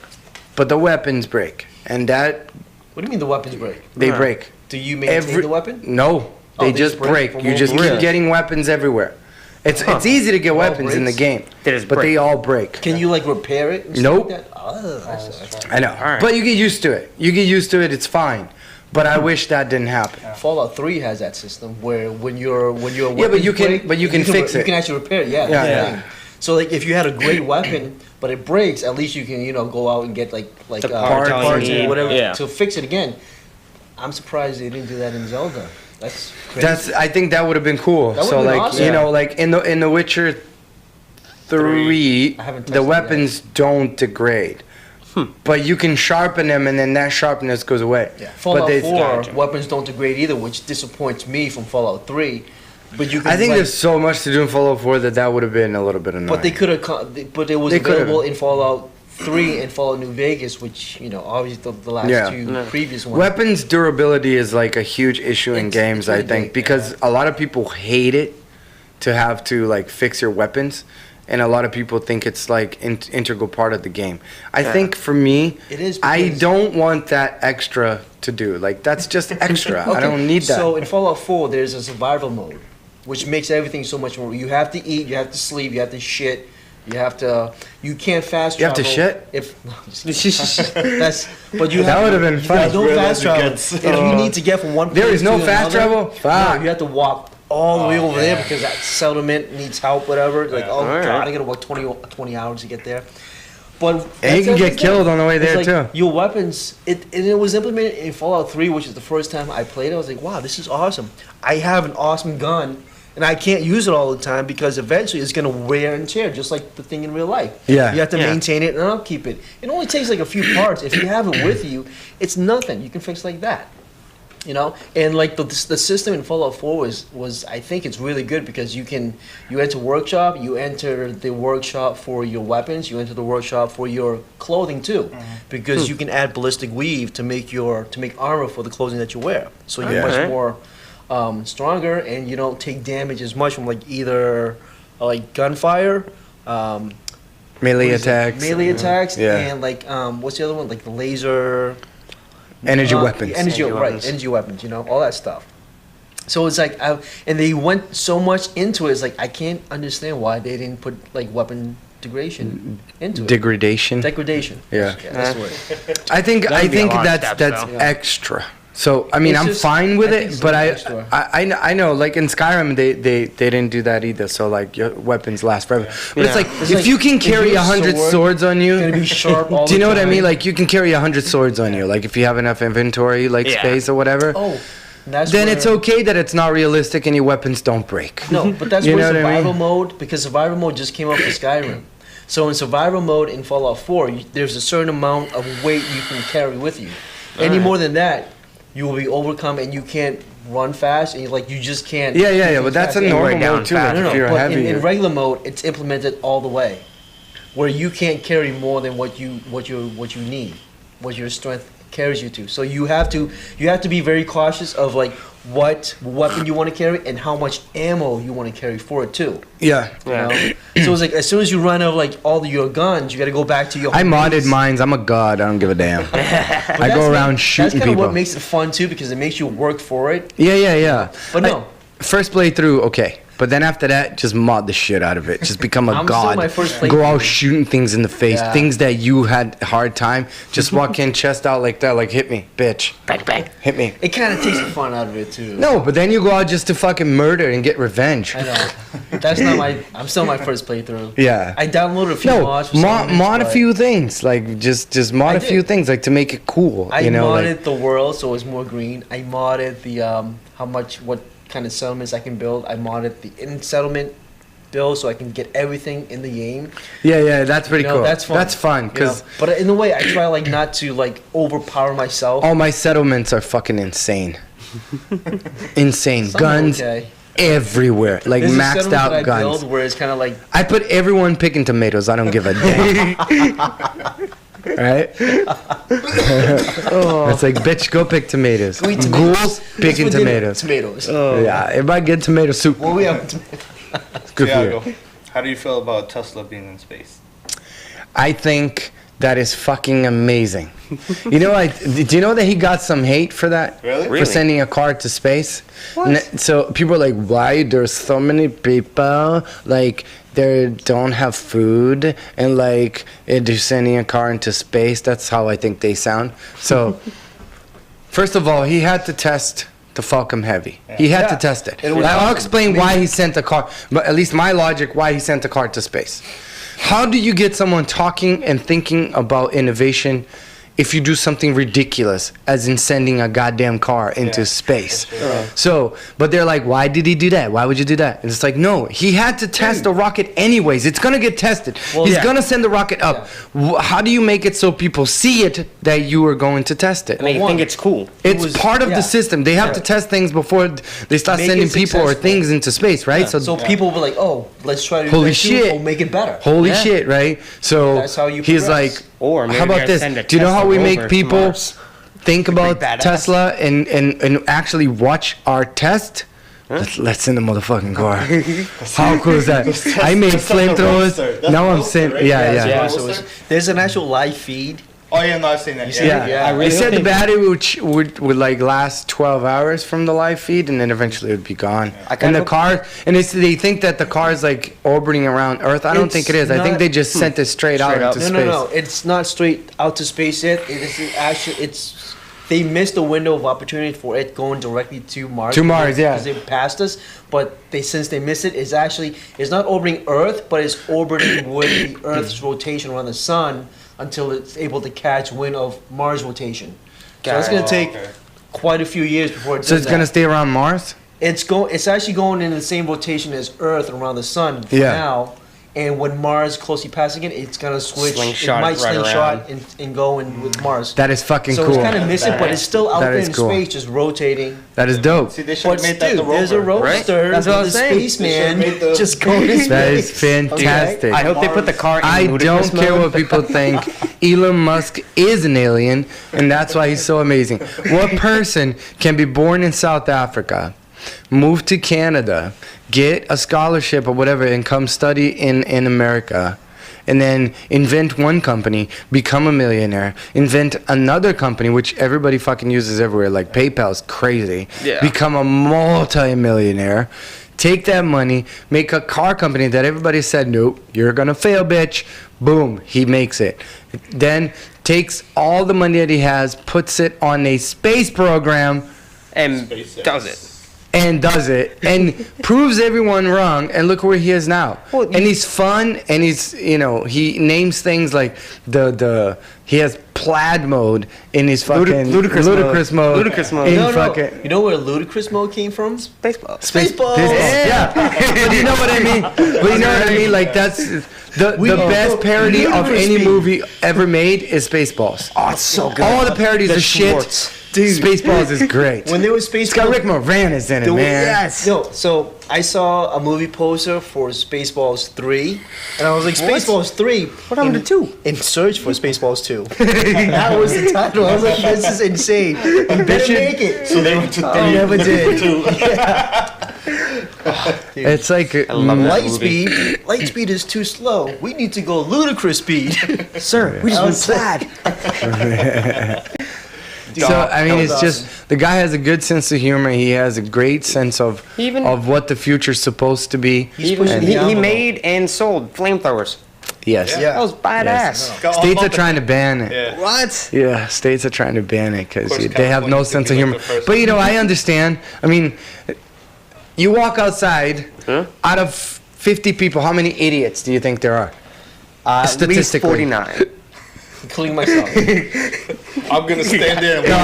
but the weapons break, and that What do you mean the weapons break? they break. Do you maintain the weapon? No, they they just just break break. from You one just keep break. getting weapons everywhere. It's easy to get weapons in the breaks? game, They just but break. they all break. Can you like repair it? And Nope. Stuff like that? Oh, that's I know, right. but you get used to it. You get used to it. It's fine. But I wish that didn't happen. Fallout 3 has that system where when your Yeah, but you can- but you can fix You it. can actually repair it. Yeah. Yeah, that's the yeah. thing. So like if you had a great weapon but it breaks, at least you can go out and get like The parts parts you or need. whatever Yeah. to fix it again. I'm surprised they didn't do that in Zelda. That's crazy. I think that would have been cool. That So would've been like awesome. like in the Witcher 3, I haven't the tested it weapons don't degrade. But you can sharpen them, and then that sharpness goes away. Yeah. But Fallout they- 4 weapons don't degrade either, which disappoints me from Fallout 3. But you can I think like, there's so much to do in Fallout 4 that would have been a little bit annoying. but they could have but it was They could've. available in Fallout 3 and Fallout New Vegas, which obviously the last Yeah. two No. previous ones. Weapons durability is like a huge issue in It's games, I really think, big, because a lot of people hate it to have to like fix your weapons, and a lot of people think it's like integral part of the game. I think for me, It is I because- don't want that extra to do. Like that's just extra. I Okay, don't need that. So in Fallout 4, there's a survival mode, which makes everything so much more. You have to eat, you have to sleep, you have to shit, you can't fast You have travel. to shit? If that's, but you That have, would've been you fun. have no Realize fast it travel. gets- If you need to get from one place There is no to fast another, travel? Fuck. No, you have to walk all the way over there because that settlement needs help, whatever. Like, oh Alright. god, I gotta walk 20 hours to get there. But And you that's can get everything. killed on the way It's there like too. Your weapons, it was implemented in Fallout 3, which is the first time I played it. I was like, wow, this is awesome. I have an awesome gun, and I can't use it all the time because eventually it's going to wear and tear, just like the thing in real life. Yeah. You have to Yeah. maintain it and upkeep it. It only takes like a few parts. If you have it with you, it's nothing. You can fix like that. And like the system in Fallout 4 was I think it's really good because you enter workshop, you enter the workshop for your weapons, you enter the workshop for your clothing too, because you can add ballistic weave to make armor for the clothing that you wear. So you're Yeah. much Alright. more stronger, and you don't take damage as much from like either like gunfire, Melee what is it? attacks. melee attacks, Yeah. and like what's the other one? Like the laser. Energy weapons. Energy weapons. Energy weapons. You know, all that stuff. So it's like, and they went so much into it. It's like I can't understand why they didn't put like weapon degradation into it. Degradation. Yeah, that's the word. I think That'd be a lot of that's steps, though. extra. So I mean, It's I'm just- fine with I think it, it's but extra. I know like in Skyrim they didn't do that either. So like your weapons last forever. But it's Yeah. like It's if like, you can if carry your 100 sword swords on you, gonna be sharp all do you the know what I mean? time. Like you can carry 100 swords on you. Like if you have enough inventory, like Yeah. space or whatever. Oh, that's Then where, it's okay that it's not realistic and your weapons don't break. No, but that's You where know what I survival mean? mode, because survival mode just came out for Skyrim. So in survival mode in Fallout 4, there's a certain amount of weight you can carry with you. Any Alright. more than that, you will be overcome and you can't run fast and you just can't. Yeah, do yeah, things but that's a fast. normal Right down mode too. fast. Like if you're but heavy. in regular mode, it's implemented all the way, where you can't carry more than what you need, what your strength carries you to. So you have to be very cautious of like what weapon you want to carry and how much ammo you want to carry for it too. Yeah. You Yeah. know? So it's like as soon as you run out of like all your guns, you got to go back to your. I home modded base. mines. I'm a god. I don't give a damn. But I that's go what- around shooting That's kind of people. what makes it fun too, because it makes you work for it. Yeah, yeah, yeah. But no. First playthrough, okay. But then after that, just mod the shit out of it. Just become a I'm still god. my first Go playthrough. out shooting things in the face. Yeah. Things that you had a hard time. Just walk in, chest out like that. Like, hit me, bitch. Bang, bang. Hit me. It kind of takes the fun out of it too. No, but then you go out just to fucking murder and get revenge. I know. That's not my. I'm still my first playthrough. Yeah. I downloaded a few No, mods. For mod a but few things. Like, just mod I a few did. things, like, to make it cool. I you know, modded like, the world so it's more green. I modded the what kind of settlements I can build. I modded the in settlement build so I can get everything in the game. yeah, that's pretty You know, cool. That's fun. That's fun, you know. because But in a way, I try like not to like overpower myself. all my settlements are fucking insane. Insane. Some are Guns okay. everywhere. Like, There's a maxed settlement that out I guns. build where it's kind of like I put everyone picking tomatoes. I don't give a damn. Right? It's like, bitch, go pick tomatoes. Go eat tomatoes. Ghouls What's picking for dinner? tomatoes. Tomatoes. Yeah, everybody get tomato soup. Well, we have. It's good for you. Thiago, how do you feel about Tesla being in space? I think that is fucking amazing. You know, do you know that he got some hate for that? Really? For sending a car to space? So people are like, why there's so many people like they don't have food and like they're sending a car into space? That's how I think they sound. So first of all, he had to test the Falcon Heavy. He had to Yeah. test it. It was I'll awesome. explain why he sent a car, but at least my logic why he sent a car to space. How do you get someone talking and thinking about innovation if you do something ridiculous, as in sending a goddamn car into space? So, but they're like, why did he do that? Why would you do that? And it's like, no, he had to test the rocket anyways. It's gonna get tested. Well, He's yeah. gonna send the rocket up. How do you make it so people see it that you are going to test it? And they think it's cool. It's was- part of yeah. the system. They have to test things before they start Make sending it people or successful. things into space, right? So people will be like, oh, let's try to do Holy that too. shit. We'll make it better. Holy Yeah. shit, right? So That's how you he's progress. like, Or maybe how about they're this? gonna send a Do you know how Tesla we rover make to people Mars. think about badass. Tesla and actually watch our test? Let's send a motherfucking car. How cool is that? I made That's like a flamethrowers. roadster. That's Now a I'm roadster, saying, right? yeah, Yeah, yeah. so there's an actual live feed. Oh yeah, no, I've seen that. seen Yeah, it? Yeah. I really they said the think- battery would like last 12 hours from the live feed, and then eventually it would be gone. I And kind the of- car, and they think that the car is like orbiting around Earth. I don't It's think it is. I think not- they just sent it straight out Straight up. into No, space. no, it's not straight out to space yet. It is actually they missed the window of opportunity for it going directly to Mars. To Mars, yeah. Because it passed us, but since they missed it, it's not orbiting Earth, but it's orbiting with the Earth's rotation around the sun until it's able to catch wind of Mars rotation. So it's going to take quite a few years before it So does it's gonna that. stay around Mars? It's actually going in the same rotation as Earth around the sun for Yeah. now. And when Mars closely passing it, it's gonna switch. Slingshot it might right slingshot and go in with Mars. That is fucking So cool. it's kind of missing, but it's still out That there is in cool. space, just rotating. That is dope. See, they should have But made that dude, the rover. there's a roadster That's what I was with a saying. spaceman They should've made the- just going in space. That is fantastic. I hope they put the car in I ludicrous don't care mode. what people think. Elon Musk is an alien, and that's why he's so amazing. What person can be born in South Africa, move to Canada, get a scholarship or whatever, and come study in America, and then invent one company, become a millionaire, invent another company, which everybody fucking uses everywhere, like PayPal's crazy, become a multi-millionaire, take that money, make a car company that everybody said, nope, you're gonna fail, bitch. Boom, he makes it. Then takes all the money that he has, puts it on a space program, And does it. and proves everyone wrong, and look where he is now. Well, and he's fun, and he's, he names things like he has plaid mode in his fucking ludicrous mode. Ludicrous mode. You know where ludicrous mode came from? Spaceballs. Spaceballs. Yeah. But you know what I mean? Like, that's the best parody of any movie ever made is Spaceballs. Oh, it's so good. All the parodies are shit. Dude, Spaceballs is great. When there was Spaceballs, it's got Rick Moranis in it, man. Yes. No, so I saw a movie poster for Spaceballs 3, and I was like, Spaceballs 3? What happened to 2? In search for Spaceballs 2. That was the title. I was like, this is insane. You better make it. So they went to They never did. It's like I love that movie. Lightspeed is too slow. We need to go ludicrous speed. Sir, we just went plaid. So I mean, it's just the guy has a good sense of humor. He has a great sense of what the future's supposed to be. He made and sold flamethrowers. Yes. Yeah. That was badass. Yes. States are trying to ban it. Yeah. What? Yeah, states are trying to ban it because course, they have no California's sense gonna of be humor. like the first But I understand. I mean, you walk outside, out of 50 people, how many idiots do you think there are? At least 49. Including myself. I'm gonna stand there. And No,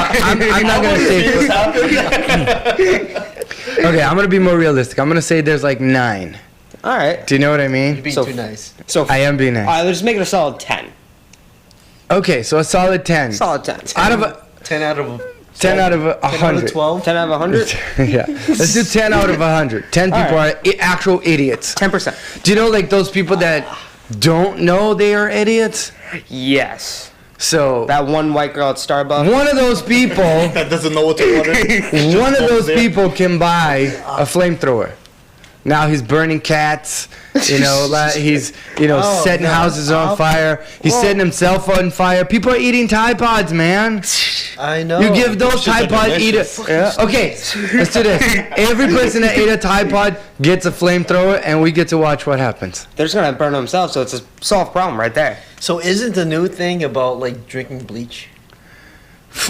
I'm not gonna say. this happen. Okay, I'm gonna be more realistic. I'm gonna say there's like 9. All right. Do you know what I mean? You're being So- too nice. So I am being All right, nice. let's make it a solid 10. Okay, so a solid 10. Solid 10. Out of a 10 out of 10 out of 10 out of 100. 12. 10 out of 100? Yeah, let's do 10 out of 100. 10 people All right. are actual idiots. 10%. Do you know like those people that don't know they are idiots? Yes. So That one white girl at Starbucks. one of those people, That doesn't know what to order. one of those there. people can buy a flamethrower. Now he's burning cats, like he's, setting houses on fire. He's setting himself on fire. People are eating Tide Pods, man. I know. You give those Shit, Tide they're Pods delicious. Okay, let's do this. Every person that ate a Tide Pod gets a flamethrower, and we get to watch what happens. They're just going to burn themselves, so it's a solved problem right there. So isn't the new thing about like drinking bleach?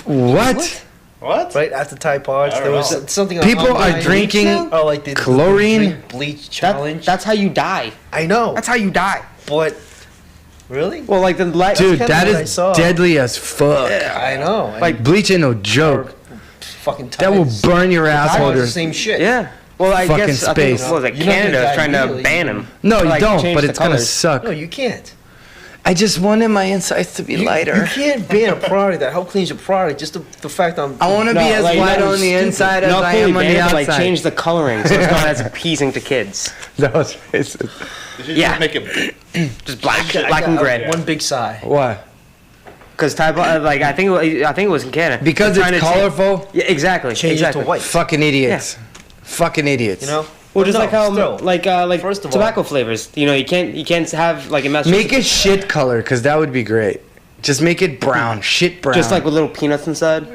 What? What? Right after Tide Pods, I there don't was know. something. People are online. drinking Oh, like the chlorine? drink bleach challenge. That's how you die. I know. That's how you die. But really, Well, like the light. Dude, kinda that what I is saw. deadly as fuck. I know. Like bleach ain't no joke. fucking That will Tides. burn your Tides asshole. is the same shit. Yeah. Well, I Fucking guess I think space. what was it, You're not gonna Canada is die trying to immediately. ban them. No, you Like, don't, change but the it's gonna colors. suck. No, you can't. I just wanted my insides to be You lighter. can't ban a product that help cleans your product. Just the fact I'm. I want to No, be as like, white no, on the stupid. inside as Not I fully am on the ban it, but, outside. like change the coloring so it's not as appeasing to kids. That was racist. You should Yeah. just make it. Just black, I black got and gray. One big sigh. Why? Because type like I think it was in Canada. Because They're it's trying to colorful? yeah, exactly. Change exactly. it to white. Fucking idiots. Fucking idiots. You know. Well, just No, like how still. like First of all- tobacco flavors. You can't have like a mess. Make it shit color, because that would be great. Just make it brown. Shit brown. just like with little peanuts inside.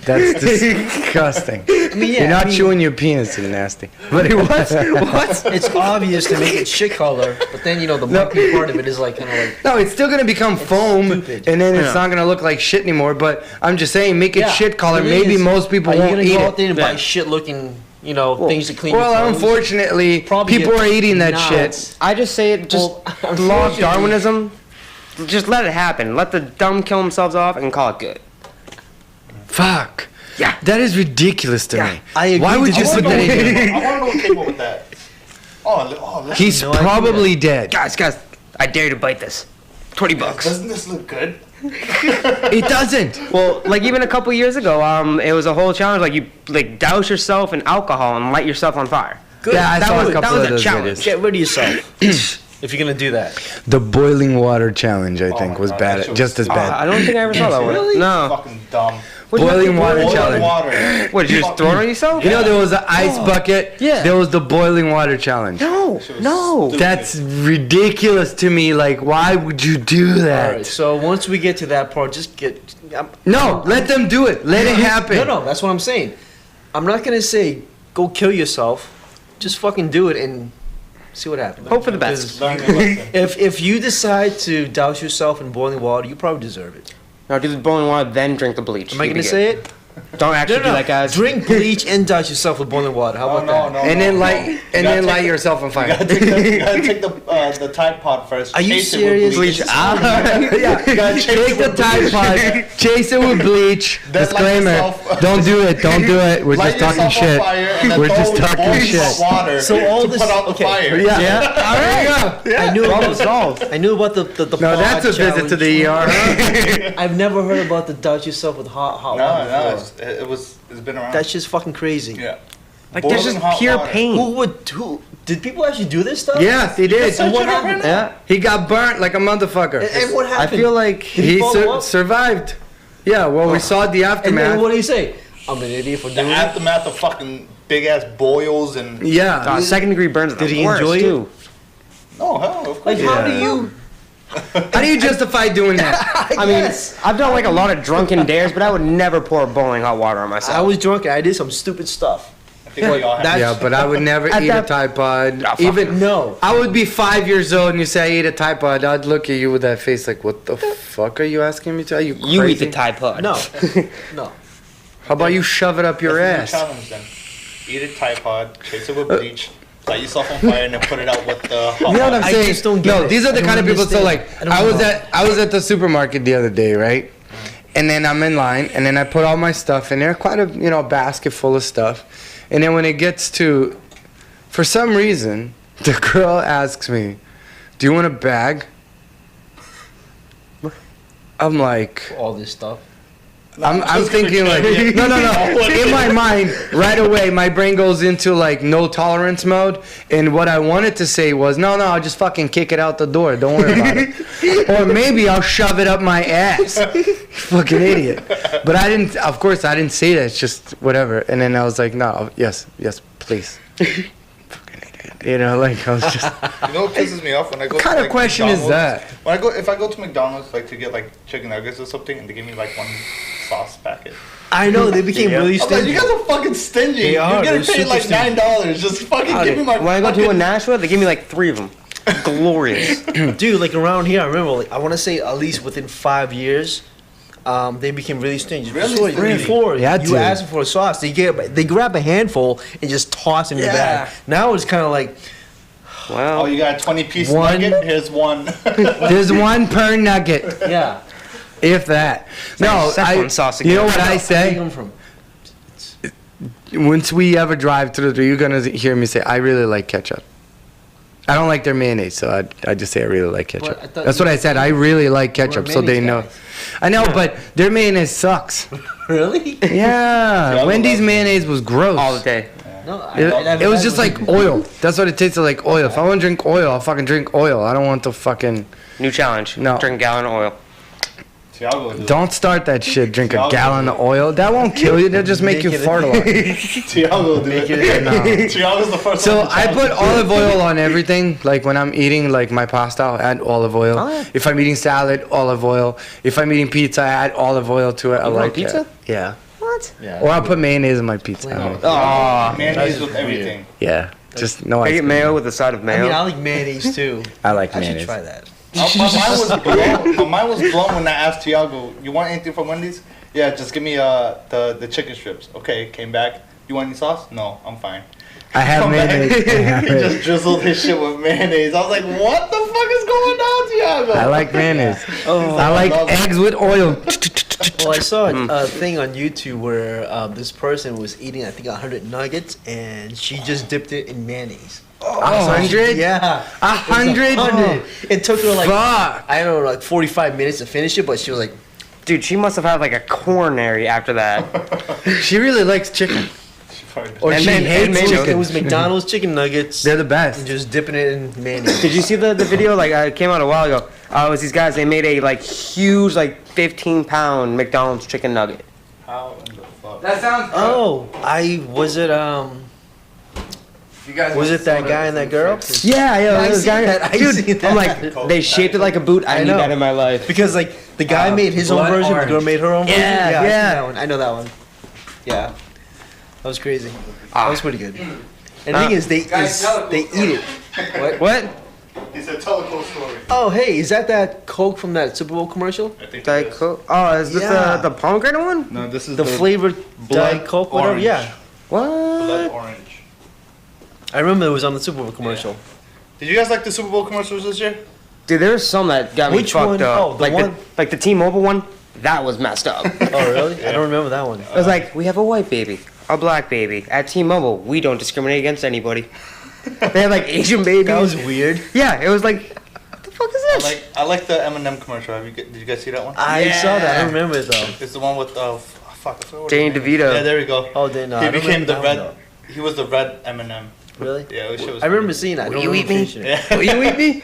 That's disgusting. I mean, yeah, You're not I mean, chewing your penis, you nasty. But What? What? It's obvious to make it shit color, but then the monkey part of it is like kind of like. No, it's still gonna become foam, stupid. and then it's Yeah. not gonna look like shit anymore. But I'm just saying, make it Yeah, shit color. the thing Maybe is, most people are you won't gonna eat go it. out there and buy Yeah. shit looking, things to clean? Well, your clothes? unfortunately, Probably people get are eating that nuts. shit. I just say it. Just Well, the law of unfortunately- Darwinism. Just let it happen. Let the dumb kill themselves off and call it good. Fuck. Yeah. That is ridiculous to Yeah. me. I agree Why would to you disagree. put that in there? I want to know what came up with that. Oh, He's no idea. probably dead. Guys, I dare you to bite this. $20. doesn't this look good? It doesn't. Well, like even a couple years ago, it was a whole challenge. Like you douse yourself in alcohol and light yourself on fire. Good. Yeah, I That saw was- a couple that was of a those challenge. videos. Get rid of yourself. If you're gonna do that. The boiling water challenge, I think, my was God, bad. that shit Just was as bad. I don't think I ever saw that one. Really? No. Fucking dumb. Boiling water Boiling challenge. water. What, did you just throw it on yourself? You know, there was an ice bucket. Yeah. There was the boiling water challenge. No. Shit was No. stupid. That's ridiculous to me. Like, why would you do that? Alright, so once we get to that part, just get. No, let them do it. Let it happen. No, that's what I'm saying. I'm not gonna say go kill yourself. Just fucking do it and see what happens. Hope for the best. Learn your lesson. If you decide to douse yourself in boiling water, you probably deserve it. Now do the boiling water, then drink the bleach. Am I You'll gonna be say good. it? Don't actually do that, guys. Drink bleach and douse yourself with boiling water. How about that? And then light take yourself on You fire. gotta take the Tide Pod first. Are you chase it serious? with bleach. Yeah, gotta chase take it the with Tide Pod, chase it with bleach. Then Disclaimer: light yourself- don't do it. Don't do it. We're Light just talking yourself on shit. fire and then We're throw just talking boiling shit. hot water So all to this- put out the okay. fire. Yeah. All right. I knew Problem about solved. I knew about the No, pod that's a visit to the ER. I've never heard about the douse yourself with hot water No, before. it's been around. That's just fucking crazy. yeah. Like, Boiling there's just hot pure water. pain. Who did people actually do this stuff? Yes, he did. And what happened? Yeah, he got burnt like a motherfucker. And what I happened? feel like Did he follow up? survived. Yeah, well, we saw the And aftermath. then what do you say? I'm an idiot for The doing it. aftermath of fucking big ass boils and Yeah. second degree burns. Are Did the he worst, enjoy it? too. no hell of course. Like, how do Yeah. you? How do you justify doing that? I mean, I've done like a lot of drunken dares, but I would never pour boiling hot water on myself. I was drunk and I did some stupid stuff. I think we all have. That's- Yeah, but I would never At eat a that- Tide Pod. fuck Even No. I would be 5 years old and you say I ate a Tide Pod. I'd look at you with that face like, what the fuck are you asking me to? Are you crazy? You eat the Tide Pod. No. No. How about you shove it up your That's ass? the new challenge then. Eat a Tide Pod, chase it with bleach, light yourself on fire, and then put it out with the hot You know what I'm I saying? just don't get no, it. these are I the don't kind of people. So understand. like, I don't know. I was at the supermarket the other day, right? And then I'm in line, and then I put all my stuff in there, quite a basket full of stuff. And then when it gets to, for some reason, the girl asks me, "Do you want a bag?" I'm like, All this stuff. I'm just gonna thinking like, kill you. no. In my mind, right away, my brain goes into like no tolerance mode. And what I wanted to say was, no, I'll just fucking kick it out the door. Don't worry about it. Or maybe I'll shove it up my ass. Fucking idiot. But I didn't, of course, I didn't say that. It's just whatever. And then I was like, no, yes, please. Fucking idiot. Like I was just, You know what pisses me off when I go? what kind to, of like, question is McDonald's? that? If I go to McDonald's like to get like chicken nuggets or something, and they give me like one sauce packet. I know they became really I'm like, stingy. you guys are fucking stingy. They are, You're they're getting paid super like stingy. $9. Just fucking give me my. When I go to fucking- a Nashville, they give me like 3 of them. Glorious. Dude, like around here, I remember, like, I want to say at least within 5 years, they became really stingy. Really Before, stingy? before They had you to. ask them for a sauce, they grab a handful and just toss it in your Yeah. bag. Now it's kind of like, Wow. Oh, you got a 20-piece One- nugget? Here's one. There's one per nugget, yeah. if that. No, Szechuan sauce you know again. what I Where say? you come from? Once we ever drive through the door, you're gonna hear me say, "I really like ketchup." I don't like their mayonnaise, so I just say I really like ketchup. But I thought That's you- what I said. I really like You were a ketchup, so they mayonnaise know. guy. I know, but their mayonnaise sucks. Really? Yeah, Yeah, Wendy's I love mayonnaise was gross. All the day. No, It was just like oil. That's what it tasted like, oil. If I want to drink oil, I'll fucking drink oil. I don't want to fucking. New challenge. No. Drink a gallon of oil. Tiago do it. Don't start that shit. Drink a Y'all gallon do of oil. That won't kill you. That'll just make Make you it- fart a lot. Tiago do it. No. Tiago's the first So one to I challenge put you. olive oil on everything. Like when I'm eating like my pasta, I'll add olive oil. Oh, yeah. If I'm eating salad, olive oil. If I'm eating pizza, I add olive oil to it. I You want like pizza? that. Yeah. What? Yeah. Or I'll put mayonnaise in my pizza. I don't know. Oh. Mayonnaise with That's weird. everything. Yeah. Just no I ice eat cream. mayo with a side of I mayo. mean, I like mayonnaise too. I like I should mayonnaise. try that. My mind was blown. My mind was blown when I asked Tiago, "You want anything from Wendy's?" Yeah, just give me the chicken strips. Okay, came back. You want any sauce? No, I'm fine. I have Come back. mayonnaise. I have He it. just drizzled his shit with mayonnaise. I was like, "What the fuck is going on, Tiago?" I like mayonnaise. Oh, I like love it. eggs with oil. Well, I saw a thing on YouTube where this person was eating, I think, 100 nuggets, and she just dipped it in mayonnaise. 100? Yeah. 100? 100. It took her like, Fuck. I don't know, like 45 minutes to finish it, but she was like, Dude, she must have had like a coronary after that. She really likes chicken. Or And she then- hates and then chicken. It was McDonald's chicken nuggets. They're the best. And just dipping it in mayonnaise. Did you see the video? Like, it came out a while ago. It was these guys. They made a like huge, like 15-pound McDonald's chicken nugget. How in the fuck? That sounds. Oh, You guys was it that guy and that girl? Yeah, I this seen guy. that, I Dude, seen I'm that. like, they shaped it like a boot. I I need know. that in my life. Because like the guy made his own blood version, orange. the girl made her own version. Yeah, I seen yeah. that one. I know that one. Yeah, that was crazy. That was pretty good. And the thing is, they eat it. What? He said, tell a cool story. Oh, hey, is that Coke from that Super Bowl commercial? I think Diet it is. Coke. Oh, is this Yeah. the pomegranate one? No, this is The flavored blood Diet Coke, whatever. orange. Yeah, What? Blood orange. I remember it was on the Super Bowl commercial. Did you guys like the Super Bowl commercials this year? Dude, there was some that got me Which fucked one? up. Oh, the like one- the T-Mobile one. That was messed up. It Oh, really? I don't remember that one. was like, we have a white baby, a black baby. At T-Mobile, we don't discriminate against anybody. They had like Asian babies. That was weird. Yeah, it was like, what the fuck is this? I like the M&M commercial. Did you guys see that one? I saw that. I don't remember it though. It's the one with fuck. I forgot what Danny his name is. DeVito. Yeah, there we go. Oh, then He became the red. He was the red M&M. Really? Yeah, it was I remember seeing that. I Will don't you remember eat me? finishing it. Yeah. Will you eat me?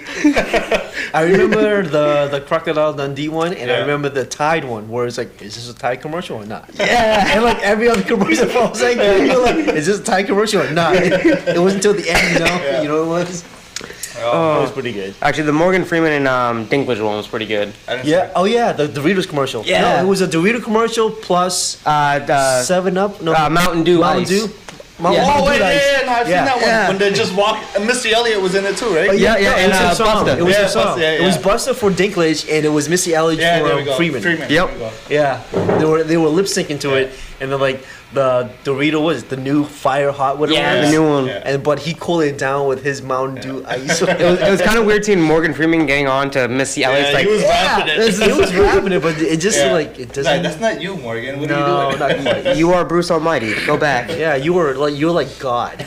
I remember the Crocodile Dundee one, and I Yeah. remember the Tide one, where it's like, is this a Tide commercial or not? Yeah. And like every other commercial, I was like, you're like, is this a Tide commercial or not? It wasn't until the end, you know. Yeah. You know what it was? Oh, It was pretty good. Actually, the Morgan Freeman and Dinklage one was pretty good. I didn't Yeah. Oh yeah, the Doritos commercial. Yeah. No, it was a Dorito commercial plus The 7-Up. No, Mountain Dew Mountain Ice. Dew. Mountain Oh Dew wait, Ice. yeah, no, I've Yeah. seen that one. Yeah. When they just walk, and Missy Elliott was in it too, right? Oh, Yeah, yeah, no, and, it was their song. Busta. It was Yeah, their song. Busta, yeah, It was yeah. Busta for Dinklage, and it was Missy Elliott Yeah, there we for go. Freeman. Yep. There we go. Yeah, they were lip syncing to it, and then like the Dorito was the new Fire Hot, whatever. Yeah, it the is. new one. Yeah. And but he cooled it down with his Mountain Dew Ice. It was kind of weird seeing Morgan Freeman getting on to Missy Elliott's Yeah, like, he was rapping it. It was rapping it, but it just Yeah. like it Like, doesn't. that's not you, Morgan. What no, are you doing? not quite. you are Bruce Almighty. Go back. Yeah, you were like God.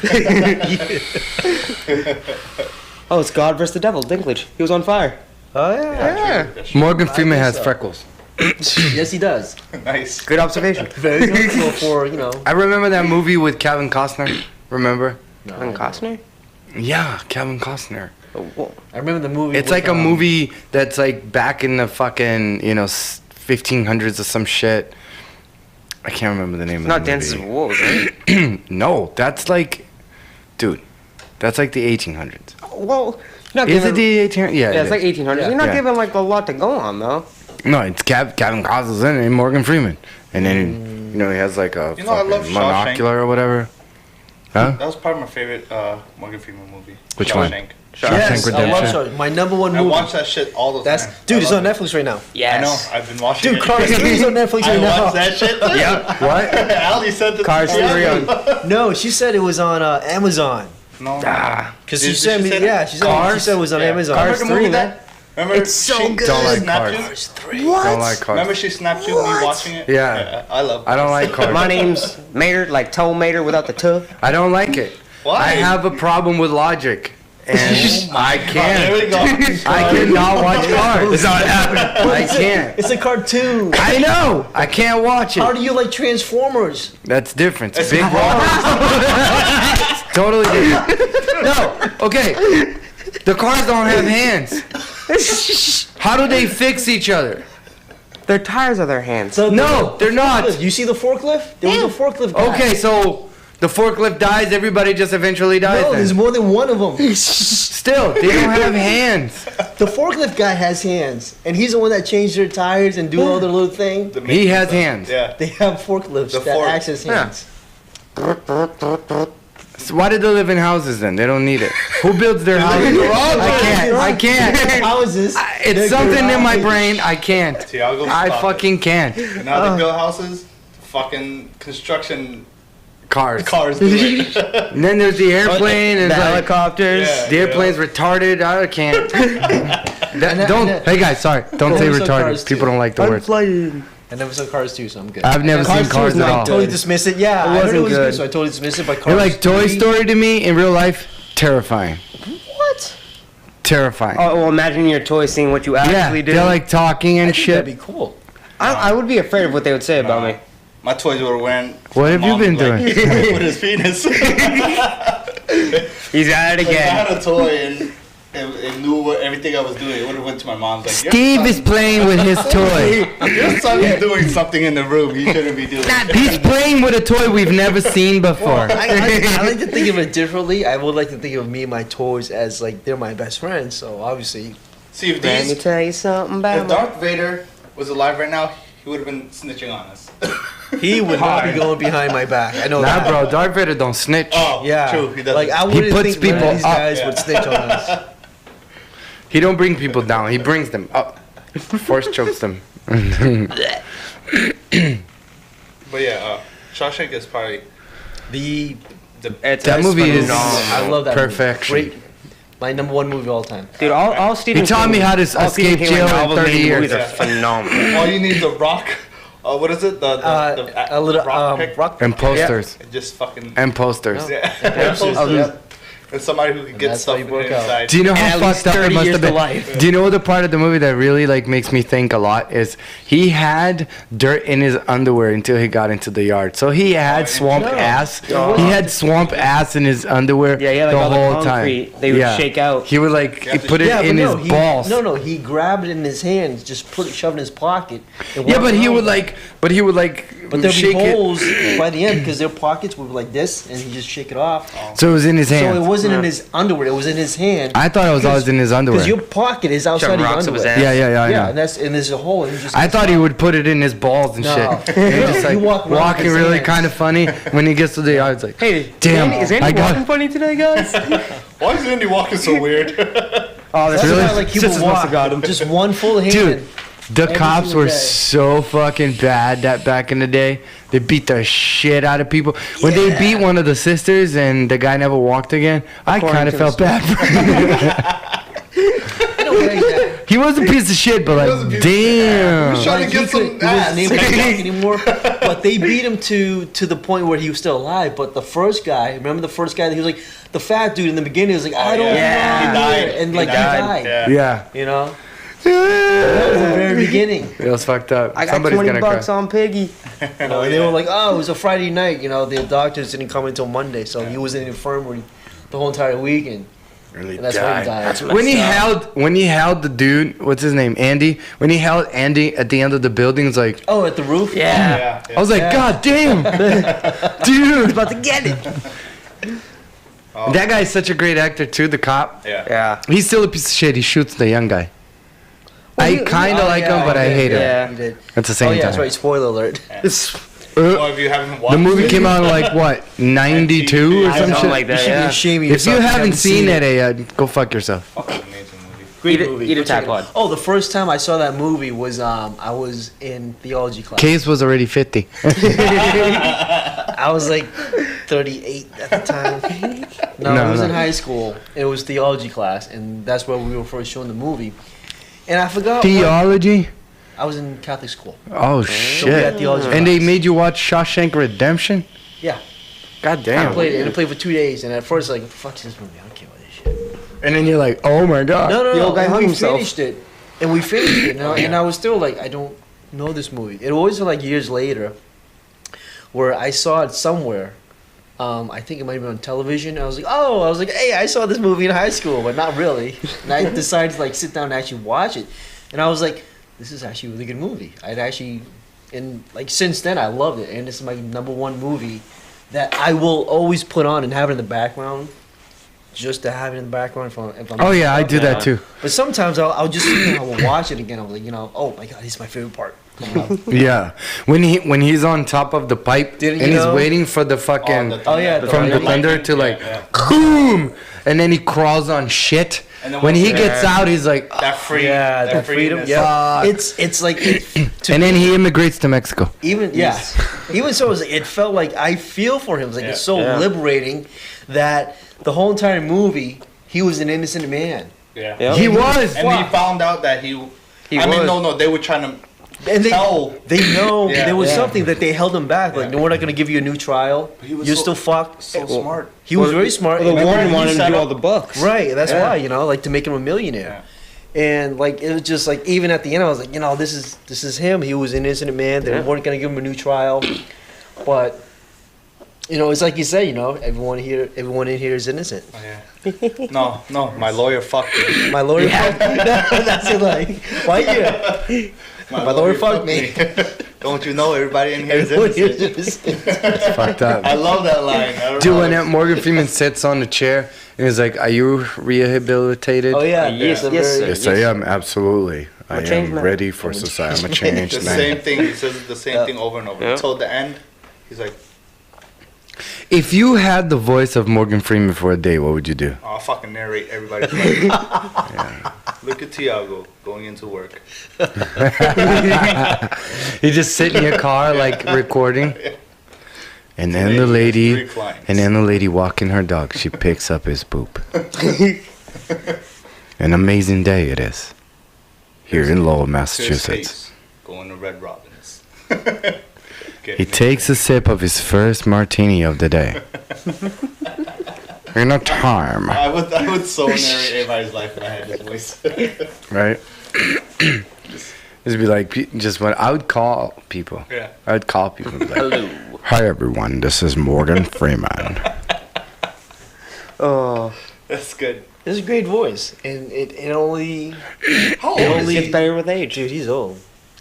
Oh, it's God versus the devil. Dinklage. He was on fire. Oh yeah. Yeah. Morgan Freeman guess has so. freckles. Yes, he does. Nice. Good observation. Very good for I remember that movie with Kevin Costner. Remember? Kevin Costner? Yeah, Kevin Costner. Oh, whoa. I remember the movie. It's with, like a movie that's like back in the fucking 1500s or some shit. I can't remember the name Not of the Dances with movie. Wolves, right? No, that's like, dude, that's like the 1800s. Well, you're not Is it giving- the 1800s? Yeah, Yeah, it's like 1800s. Yeah. You're not Yeah. giving like a lot to go on though. No, it's Kevin Costner's in it, and Morgan Freeman, and then he has like a You know, I love fucking monocular or whatever. Huh? That was probably my favorite Morgan Freeman movie. Which one? Shawshank. Yes, Shawshank I love Redemption. Shawshank. My number one I movie. watch that shit all the That's time. dude. I It's love on it. Netflix right now. I know. I've been watching Dude, it. Cars 3 is on Netflix I right now. watched that shit. Yep. What? Ali said that. Cars 3 on. No, she said it was on Amazon. No. Cause Did- she did said she me. say that? Yeah, she said Cars? she said it was on Yeah. Amazon. Remember the movie 3, that? Remember It's so she good. Don't like snapped Cars. you? Don't like Cars. Remember she snapped you me watching it? Yeah. I love. I don't like Cars. My name's Mater, like Toe Mater without the T. I don't like it. Why? I have a problem with logic, and I There can't. we go. I cannot watch Cars. It's not happening. I can't. It's a cartoon. I know. I can't watch How it. do you like Transformers? That's different. It's big rollers. Totally different. No. Okay. The cars don't have hands. How do they fix each other? Their tires are their hands. So No, they're not. You see the forklift? There was a forklift guy. Okay, so the forklift dies, everybody just eventually dies No, there's then. more than one of them. Still, they don't have hands. The forklift guy has hands, and he's the one that changed their tires and do all their little thing. The He has hands. Yeah. They have forklifts The that fork. acts as hands. So why did they live in houses then? They don't need it. Who builds their houses? I can't. Houses. It's something in my brain. I can't. Tiago, I stop fucking can't. it. And now they build houses. Fucking construction Cars. cars. Do it. And then there's the airplane the and it's like, helicopters. Yeah. the airplane's retarded. I can't. Don't. Hey guys, sorry. Don't say Those are retarded. cars, too. People don't like the I'm word. flying. I never saw Cars 2, so I'm good. I've never Cars seen 2 Cars is at not all. Totally dismiss it. Yeah, I heard wasn't it was good. good, so I totally dismiss it. But Cars They're like Toy 3, Story to me in real life. Terrifying. What? Terrifying. Oh, well, imagine your toy seeing what you yeah, actually do. they're like talking and I think that'd shit. be cool. I would be afraid of what they would say about me. my toys were wearing. What have you been doing? With his penis. He's at it Like, I again. had a toy and it knew what, everything I was doing. It would have went to my mom's. Like, Steve is playing with his toy. Your son is doing something in the room. He shouldn't be doing. He's playing with a toy we've never seen before. I like to think of it differently. I would like to think of me and my toys as like they're my best friends. So obviously, See, if Let me these, tell you something about if Darth Vader was alive right now, he would have been snitching on us. he would not be going behind my back. I know Nah, that. bro, Darth Vader don't snitch. Oh, Yeah, true. He doesn't. like I wouldn't puts think none people of these up. guys Yeah. would snitch on us. He don't bring people down. He brings them up. Force chokes them. But yeah, Shawshank is probably The It's That movie is I love that perfection. movie. Great, my number one movie of all time. Dude, all Stephen He taught King- me how to all Stephen escape King, like, jail in novels 30 made years. movies are phenomenal. all you need is a rock. What is it? A little rock pick. rock. And posters. And just fucking. And posters. Yeah. Oh, yeah. And somebody who can And get that's how stuff you in work out. inside. Do you know And how at least fucked up it 30 must years have to been? life. Do you know the part of the movie that really like makes me think a lot is he had dirt in his underwear until he got into the yard. So he had swamp No. ass. No. He had swamp ass in his underwear Yeah, yeah, like the all the whole concrete, time. they would shake out. He would like You have to- put it in his he, balls. No, he grabbed it in his hands, just put it, shoved it in his pocket. And Yeah, walked but he around. would like, but there'd shake be it. holes by the end because their pockets were like this, and he just shake it off. So it was in his So it hand. wasn't in his underwear; it was in his hand. I thought it was always in his underwear. Because your pocket is outside of Shoving your rocks up his underwear. ass. Yeah, I Yeah, know. and there's a hole, and he just. I thought he would put it in his balls and No. shit. And just He like walk around with walking his really hands. kind of funny. When he gets to the yard, it's like, Hey, damn, is I Andy got- walking funny today, guys? Why is Andy walking so weird? Oh, That's Really? why, like he would Sisters must have walk, got him. just one full hand. dude. The Every cops single were day. so fucking bad that back in the day. They beat the shit out of people. When they beat one of the sisters and the guy never walked again, I According kind of to felt the bad for him. I don't like that. He was a piece of shit, but was a like, piece of damn. He trying to Like, get he some he wasn't able to ass. walk anymore. But they beat him to the point where he was still alive. But the first guy, remember the first guy? He was like the fat dude in the beginning. He was like, I don't yeah. know. He died. And He like he died. died. Yeah. Yeah. You know, that was the very beginning. It was fucked up. I got Somebody's 20 gonna bucks cry. on Piggy. You know, and they were like, oh, it was a Friday night. You know, the doctors didn't come until Monday, so he was in the infirmary the whole entire weekend. Really And that's why he died. When he held the dude, what's his name, Andy? When he held Andy at the end of the building, it's like, Oh, at the roof? Yeah. I was like, Yeah. God damn, dude. About to get it. Oh. That guy's such a great actor too. The cop. Yeah. Yeah. He's still a piece of shit. He shoots the young guy. I kind of like him, but I hate him Yeah. He did. at the Oh, same yeah, time. that's right. Spoiler alert. Well, if you haven't watched The movie it, came out in like what, 92 or some Something shit. like You that, should be yeah. ashamed of If you yourself haven't seen it, go fuck yourself. fucking amazing movie. Great Eat it- movie. eat a Go check it tap out. pod. Oh, the first time I saw that movie was I was in theology class. Case was already 50. I was like 38 at the time. No, No, it was no. in high school. It was theology class, and that's where we were first showing the movie. And I forgot. Theology? I was in Catholic school. Oh So we had shit. theology And they class. made you watch Shawshank Redemption? Yeah. God I damn. played it, and I played for 2 days. And at first, like, fuck this movie. I don't care about this shit. And then you're like, oh my god. No, The old guy and hung we himself. finished it, and we finished it, you know, and I was still like, I don't know this movie. It was like years later, where I saw it somewhere. I think it might have been on television. I was like, hey, I saw this movie in high school, but not really. And I decided to like sit down and actually watch it, and I was like, this is actually a really good movie. And like since then I loved it, and this is my number one movie that I will always put on and have it in the background. Just to have it in the background if I'm Oh yeah, I do Yeah. that too. but sometimes I'll just sit there and I'll watch it again. I'm like, oh my god, this is my favorite part. Yeah. When he's on top of the pipe Didn't and you he's know? waiting for the fucking the Oh, yeah, thunder. from the lightning. thunder to like Yeah. boom, and then he crawls on shit. And then When he once- gets out, he's like, That free. Yeah, that freedom. freeness. Yeah, Fuck. it's like to and then he immigrates to Mexico. even even so, it felt like I feel for him. It's like it's so Yeah. liberating that the whole entire movie he was an innocent man. Yeah. Yeah. He was. And he found out that he I mean, was. no, they were trying to And they tell. know Yeah. there was Yeah. something that they held him back. Like, Yeah. no, we're not going to give you a new trial. He was You're so- still fucked. So smart. He was very smart. Well, the And- warden he wanted him to set do up- all the books. Right, that's Yeah. why, like to make him a millionaire. And like it was just like even at the end, I was like, this is him. He was an innocent man. They weren't gonna give him a new trial, but it's like you say, everyone in here is innocent. Oh, yeah. No, my lawyer fucked me. My lawyer fucked me. That's it. Like, why you? My lawyer fucked me. Don't you know everybody in here is innocent? It's fucked up. I love that line. Dude, when Morgan Freeman sits on the chair and he's like, "Are you rehabilitated?" Oh yeah, Yes, sir. Yes, I am. Absolutely. I changed am man. ready for society. I'm a changed The man. same thing. He says the same thing over and over Yeah. until the end. He's like, If you had the voice of Morgan Freeman for a day, what would you do? "Oh, I'll fucking narrate everybody's life." Look at Tiago going into work. You just sit in your car like recording, and then the lady walking her dog. She picks up his poop. An amazing day it is here in Lowell, Massachusetts. Going to Red Robin's. He takes a sip of his first martini of the day. In a time, I would so narrate everybody's life if I had this voice. right? Just be like, just when I would call people. Yeah. I would call people. And be like, Hello. "Hi everyone, this is Morgan Freeman." Oh, That's good. it's a great voice, and it only. How old It is only Gets he? better with age. Dude, he's old.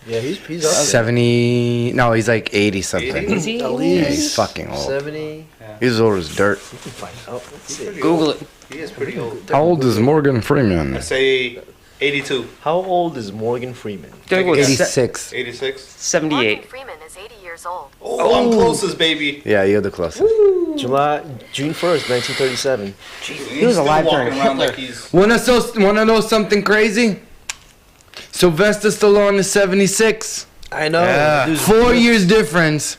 Yeah, he's up there. 70. No, he's like 80 something. 80? Is he? At Yeah, least he's fucking old. 70. He's as old as dirt. We can find out. Let's see. Google it. He is pretty old. How old is Morgan Freeman? I say 82, How old is Morgan Freeman? Google it. 86. 86. 78. Morgan Freeman is 80 years old. Oh, I'm closest, baby. Yeah, you're the closest. June 1st, 1937. He was alive walking during around Hitler. like he's. Wanna know something crazy? Sylvester Stallone is 76. I know. Dude's 4 years difference.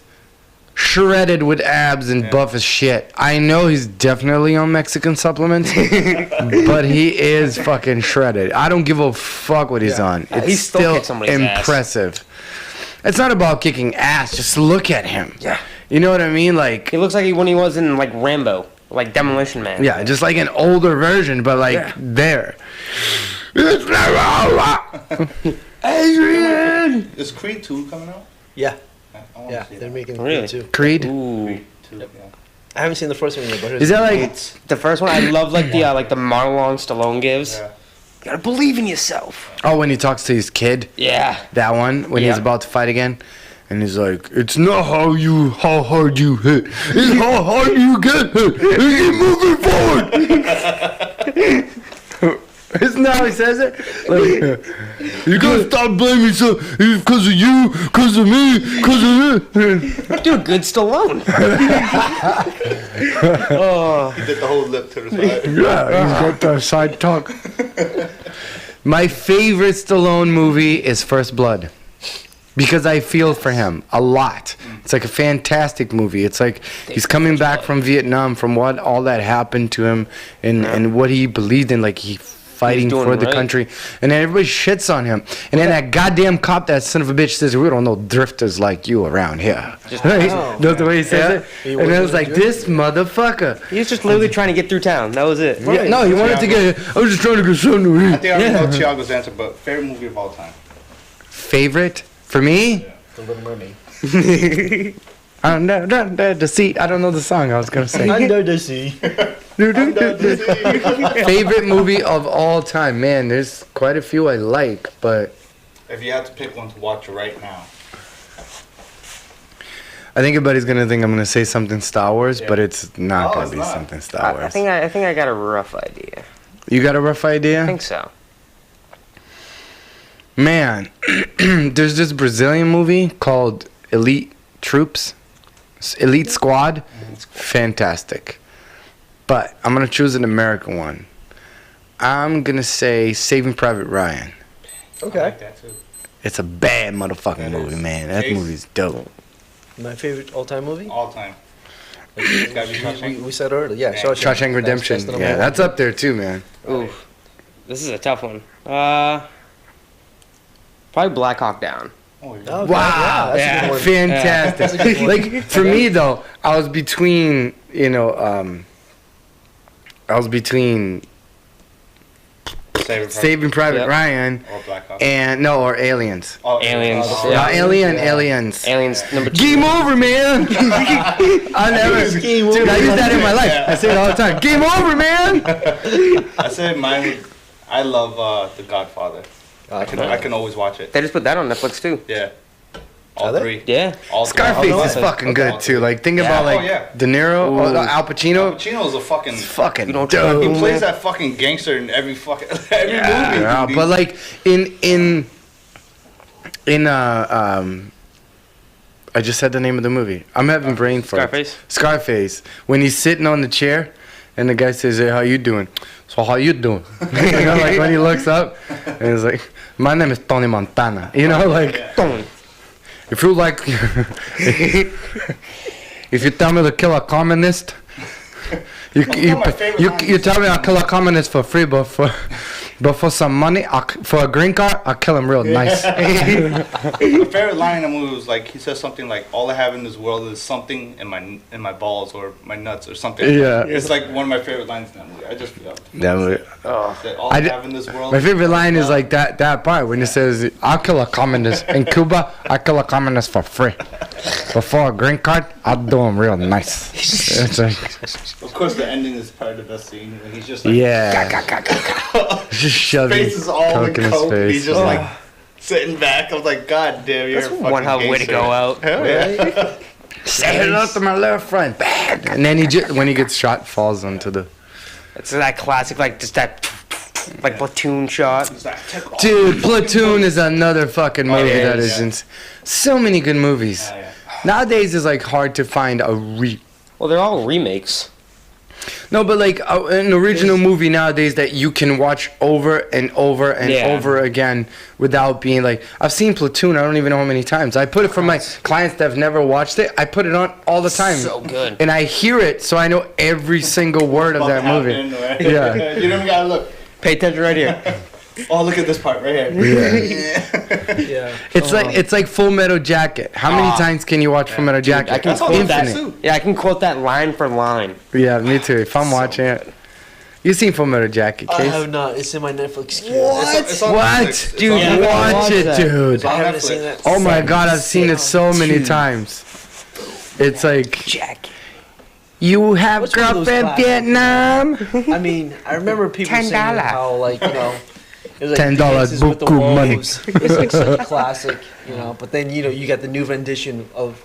Shredded with abs and buff as shit. I know he's definitely on Mexican supplements, but he is fucking shredded. I don't give a fuck what he's on. It's He still still kicked somebody's ass. impressive. It's not about kicking ass. Just look at him. Yeah. You know what I mean? Like, He looks like when he was in like Rambo, like Demolition Man. yeah, just like an older version, but like there. It's never over. Adrian. Is Creed 2 coming out? Yeah, I wanna yeah. see They're that. making Really? it too. Creed. Ooh. Creed 2, yeah. I haven't seen the first one yet, but Is that like? The first one, I love like the monologue Stallone gives. Yeah. You gotta believe in yourself. Oh, when he talks to his kid. Yeah. That one when he's Yeah. about to fight again, and he's like, "It's not how hard you hit. It's how hard you get hit. You keep moving forward." Isn't that how he says it? Like, you gotta stop blaming yourself. It's because of you, because of me, because of this. Dude, good Stallone. He did the whole lip to the side. Yeah, he's got that side talk. My favorite Stallone movie is First Blood. Because I feel for him a lot. It's like a fantastic movie. It's like he's coming back from Vietnam, from what all that happened to him, and what he believed in. Like he fighting doing for the right. country, and then everybody shits on him. And then that goddamn cop, that son of a bitch, says, "We don't know drifters like you around here." Right? That's the way he says He it. And I was wasn't like, a drifter. this motherfucker. He was just literally trying to get through town. That was it. Yeah, no, he wanted to get. I was just trying to get something to I eat. think I already know Tiago's answer, but favorite movie of all time. Favorite for me? The Little Mermaid. Under the seat. I don't know the song I was gonna say. Under the sea. Favorite movie of all time, man. There's quite a few I like, but If you had to pick one to watch right now. I think everybody's gonna think I'm gonna say something Star Wars, Yeah. but it's not Oh, gonna it's be not. something Star Wars. I think I got a rough idea. You got a rough idea? I think so. Man, there's this Brazilian movie called Elite Troops, Elite Squad. Fantastic. But I'm going to choose an American one. I'm going to say Saving Private Ryan. I Okay. like that too. It's a bad motherfucking It movie, is. man. That Chase. movie's dope. My favorite all-time movie? All time. It's gotta be Shawshank. We said earlier. Yeah, Yeah. Shawshank Redemption. That's the Yeah, number that's one. up there too, man. Ooh. This is a tough one. Probably Black Hawk Down. Oh, yeah. Okay, Wow, that's a good one. fantastic. That's a good one. Like for me though, I was between, Saving Private Ryan. Or Black Ops. Or Aliens. Oh, Aliens. Aliens. Aliens number 2. Game over, man. I never. Dude, I use that in my life. I say it all the time. Game over, man. I say mine. I love The Godfather. I can always watch it. They just put that on Netflix too. Yeah. All three. Yeah. All three. Scarface is fucking good too. Like think about De Niro or Al Pacino. Al Pacino is a fucking dope. He plays that fucking gangster in every movie. Yeah, but like in I just said the name of the movie. I'm having brain fart. Scarface. When he's sitting on the chair, and the guy says, "Hey, how you doing?" So how you doing? You know, like when he looks up, and he's like, "My name is Tony Montana." You know, like Tony. If you like, if you tell me to kill a communist, you tell me I'll kill a communist for free, but for some money, for a green card, I'll kill him real nice. My favorite line in the movie was like he says something like, "All I have in this world is something in my balls or my nuts or something." Yeah, it's like one of my favorite lines in that movie. I just forgot. That movie. All I have in this world. My favorite line is like that part when it says, "I'll kill a communist in Cuba. I kill a communist for free. Before a green card, I'll do him real nice." It's like, of course, the ending is probably the best scene. He's just like, just shoving face is all in coke in his coke. face. He's just like sitting back. I was like, God damn, you're That's a fucking one hell of a way to gangster. go out. Hell yeah. Say hello to my little friend. And then when he gets shot, falls onto the. It's that classic, like just that, like platoon shot. Dude, Platoon is another fucking movie that is in so many good movies. Nowadays, it's like hard to find a Well, they're all remakes. No, but like an original movie nowadays that you can watch over and over and over again without being like, I've seen Platoon, I don't even know how many times. I put it for my clients that have never watched it. I put it on all the time. So good. And I hear it, so I know every single word of that movie. Yeah. You don't gotta look. Pay attention right here. Oh, look at this part right here. Yeah. It's like Full Metal Jacket. How many times can you watch Full Metal Jacket? I can quote that. Yeah, I can quote that line for line. Yeah, me too. If I'm watching it. You seen Full Metal Jacket, Case? I have not. It's in my Netflix queue. What? Dude, watch it, dude. I haven't seen that. Oh my God, I've seen it so many times. It's like, Jack. You have girlfriend Vietnam? I mean, I remember people saying how, like, you know, it was like $10 Dances with the buku money. Wolves. It's like such a classic, you know. But then, you know, you got the new rendition of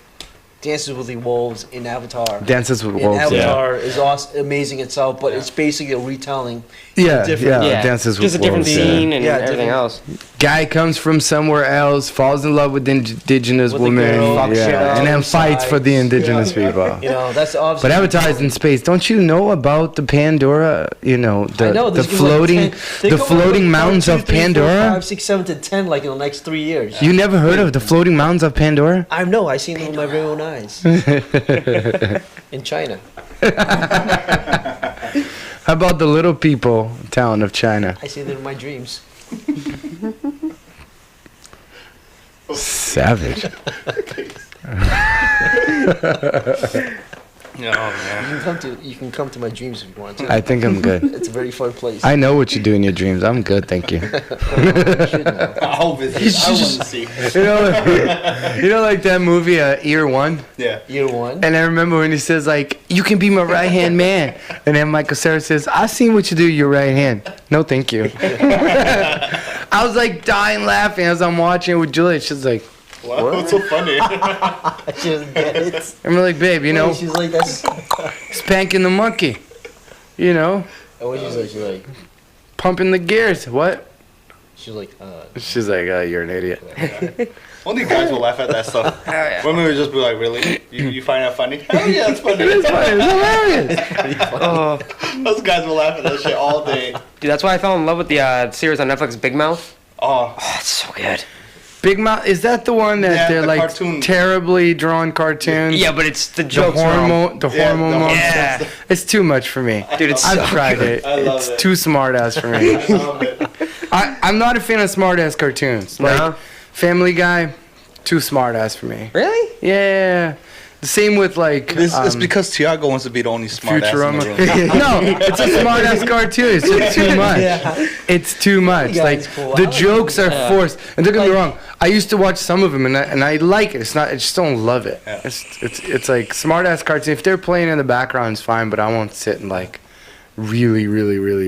Dances with the Wolves in Avatar. Dances with and Wolves, Avatar is awesome, amazing itself, but it's basically a retelling. Dances with Just a different Wolves, scene and everything else. Guy comes from somewhere else, falls in love with the indigenous woman, and then fights for the indigenous people. You know, that's obviously. But Avatar is in space. Don't you know about the Pandora? You know, the floating mountains of Pandora. 5, 6, 7 to 10, like in the next 3 years. You never heard of the floating mountains of Pandora? I know. I seen them with my very own eyes. In China. How about the little people town of China? I see them in my dreams. Savage. Oh, man. You can come to my dreams if you want to. I think I'm good. It's a very fun place. I know what you do in your dreams. I'm good, thank you. I'll visit. I want to see. You know, like that movie, Year One? Yeah. Year One. And I remember when he says, like, you can be my right-hand man. And then Michael Cera says, I seen what you do your right hand. No, thank you. I was, like, dying laughing as I'm watching it with Julia. She's like, what? What's so funny? She doesn't get it. I'm like, babe, you know, She's like, that's. spanking the monkey. You know? And what she's like, pumping the gears. What? she's like, She's like, you're an idiot. Only guys will laugh at that stuff. Women would just be like, really? You find that funny? Hell yeah, it's funny. It's funny. It's hilarious. Those guys will laugh at that shit all day. Dude, that's why I fell in love with the series on Netflix, Big Mouth. Oh, It's so good. Big Mouth, is that the one that they're the like cartoon. Terribly drawn cartoons? Yeah, but it's the The jokes hormone, the hormone the monster. Yeah. It's too much for me. Dude, it's I've so tried it. I love It's it. too smart ass for me. I love it. I'm not a fan of smart ass cartoons. No? Like Family Guy, too smart ass for me. Really? Yeah. The same with like. It's because Tiago wants to be the only smart ass in the room. No, it's a smart ass cartoon. It's just too much. Yeah. It's too much. Yeah, Like it's cool. the I like jokes are it. forced. And don't get me Like- wrong. I used to watch some of them and I like it. It's not. I just don't love it. Yeah. It's like smart ass cartoon. If they're playing in the background, it's fine. But I won't sit and like really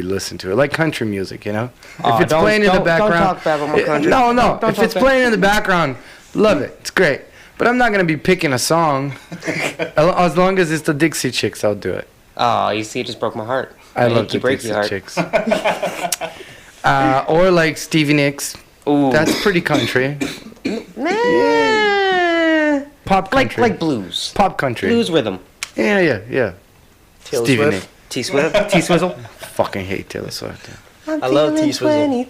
listen to it. Like country music, you know. Oh, If it's playing in the don't background. talk bad about my country. No. Don't If talk it's bad. playing in the background, love it. It's great. But I'm not gonna be picking a song. As long as it's the Dixie Chicks, I'll do it. Oh, you see, it just broke my heart. I love hate the to break Dixie your heart. Chicks. Or like Stevie Nicks. Ooh. That's pretty country. Pop country. like blues. Pop country. Blues rhythm. Yeah. Taylor Stevie Swift. Nicks. T-Swizzle. T-Swizzle. Fucking hate Taylor Swift. I love T-Swizzle.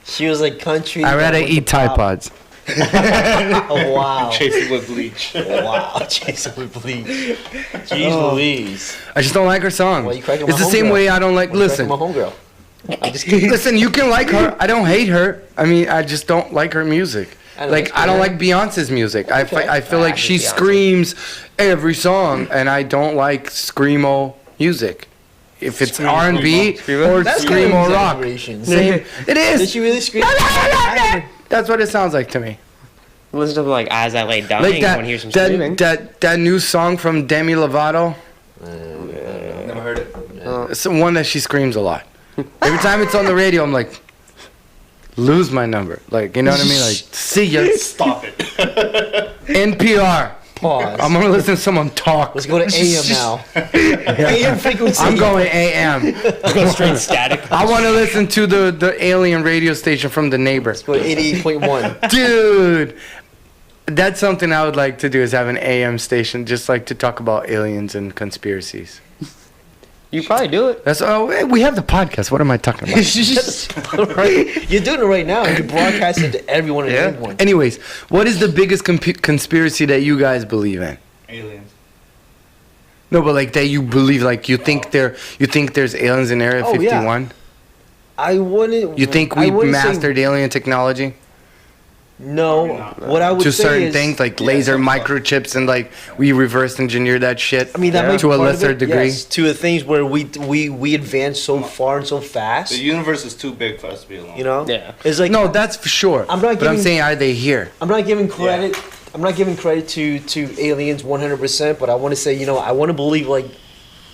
She was like country. I'd rather with eat the Tide pop. Pods. Oh wow. Chase it with bleach. Wow, Jason would bleed. Jeez Louise. I just don't like her song. Why you cracking It's my the same homegirl? way I don't like. Why you Listen, cracking my homegirl. I'm just kidding. listen. You can like her. I don't hate her. I mean, I just don't like her music. Like I don't like Beyonce's music. I feel like she Beyonce. screams every song, and I don't like screamo music. If it's R&B or That's kind of screamo rock, exaggeration. same. It Did is. she really scream? That's what it sounds like to me. Listen to like As I Lay Dying. Like I want to hear some screaming. that new song from Demi Lovato. Never heard it. It's the one that she screams a lot. Every time it's on the radio, I'm like, lose my number. Like, you know what I mean? Like, see ya. Stop it. NPR. Pause. I'm gonna listen to someone talk. Let's go to AM now. AM frequency. I'm going AM. Go straight static. I want to listen to the alien radio station from The Neighbor. Let's go to 88.1. Dude, that's something I would like to do is have an AM station just like to talk about aliens and conspiracies. You probably do it. That's we have the podcast. What am I talking about? Right. You're doing it right now. You broadcast it to everyone and everyone. Anyways, what is the biggest conspiracy that you guys believe in? Aliens. No, but like that you believe, like you think there's aliens in Area Oh, yeah. 51. I wouldn't. You think I we wouldn't say- mastered alien technology No. Probably not. What I would to say certain is, things like Yeah, laser some stuff. microchips and like we reverse engineer that shit? I mean, that might be to a part of lesser it, degree. yes, to the things where we advance so far and so The fast. universe is too big for us to be alone. You know. Yeah. It's like No, that's for sure. I'm not but I'm giving- saying, are they here? I'm not giving credit. I'm not giving credit to aliens 100%, but I want to say, I want to believe like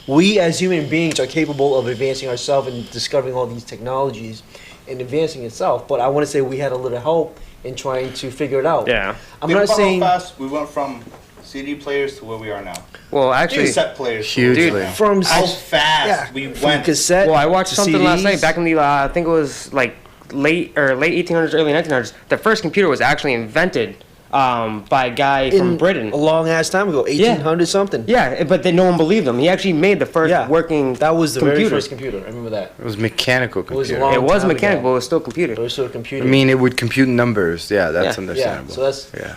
we as human beings are capable of advancing ourselves and discovering all these technologies and advancing itself. But I want to say we had a little help in trying to figure it out. Yeah. I'm Think not about saying how fast we went from CD players to where we are now. Well, actually, Cassette players. to Hugely. where we are now. from How s- fast we from went. cassette. well, I watched to something last CDs. night back in the I think it was like late 1800s, early 1900s. The first computer was actually invented by a guy from in Britain. a long ass time ago, 1800 something. Yeah, but then no one believed him. He actually made the first Yeah. working. That was the very computer. first computer. I remember that. It was mechanical was computer. long It was time mechanical, ago. but it was still computer. It was still a computer. I mean, it would compute numbers. Yeah, that's Yeah. understandable. so that's. yeah.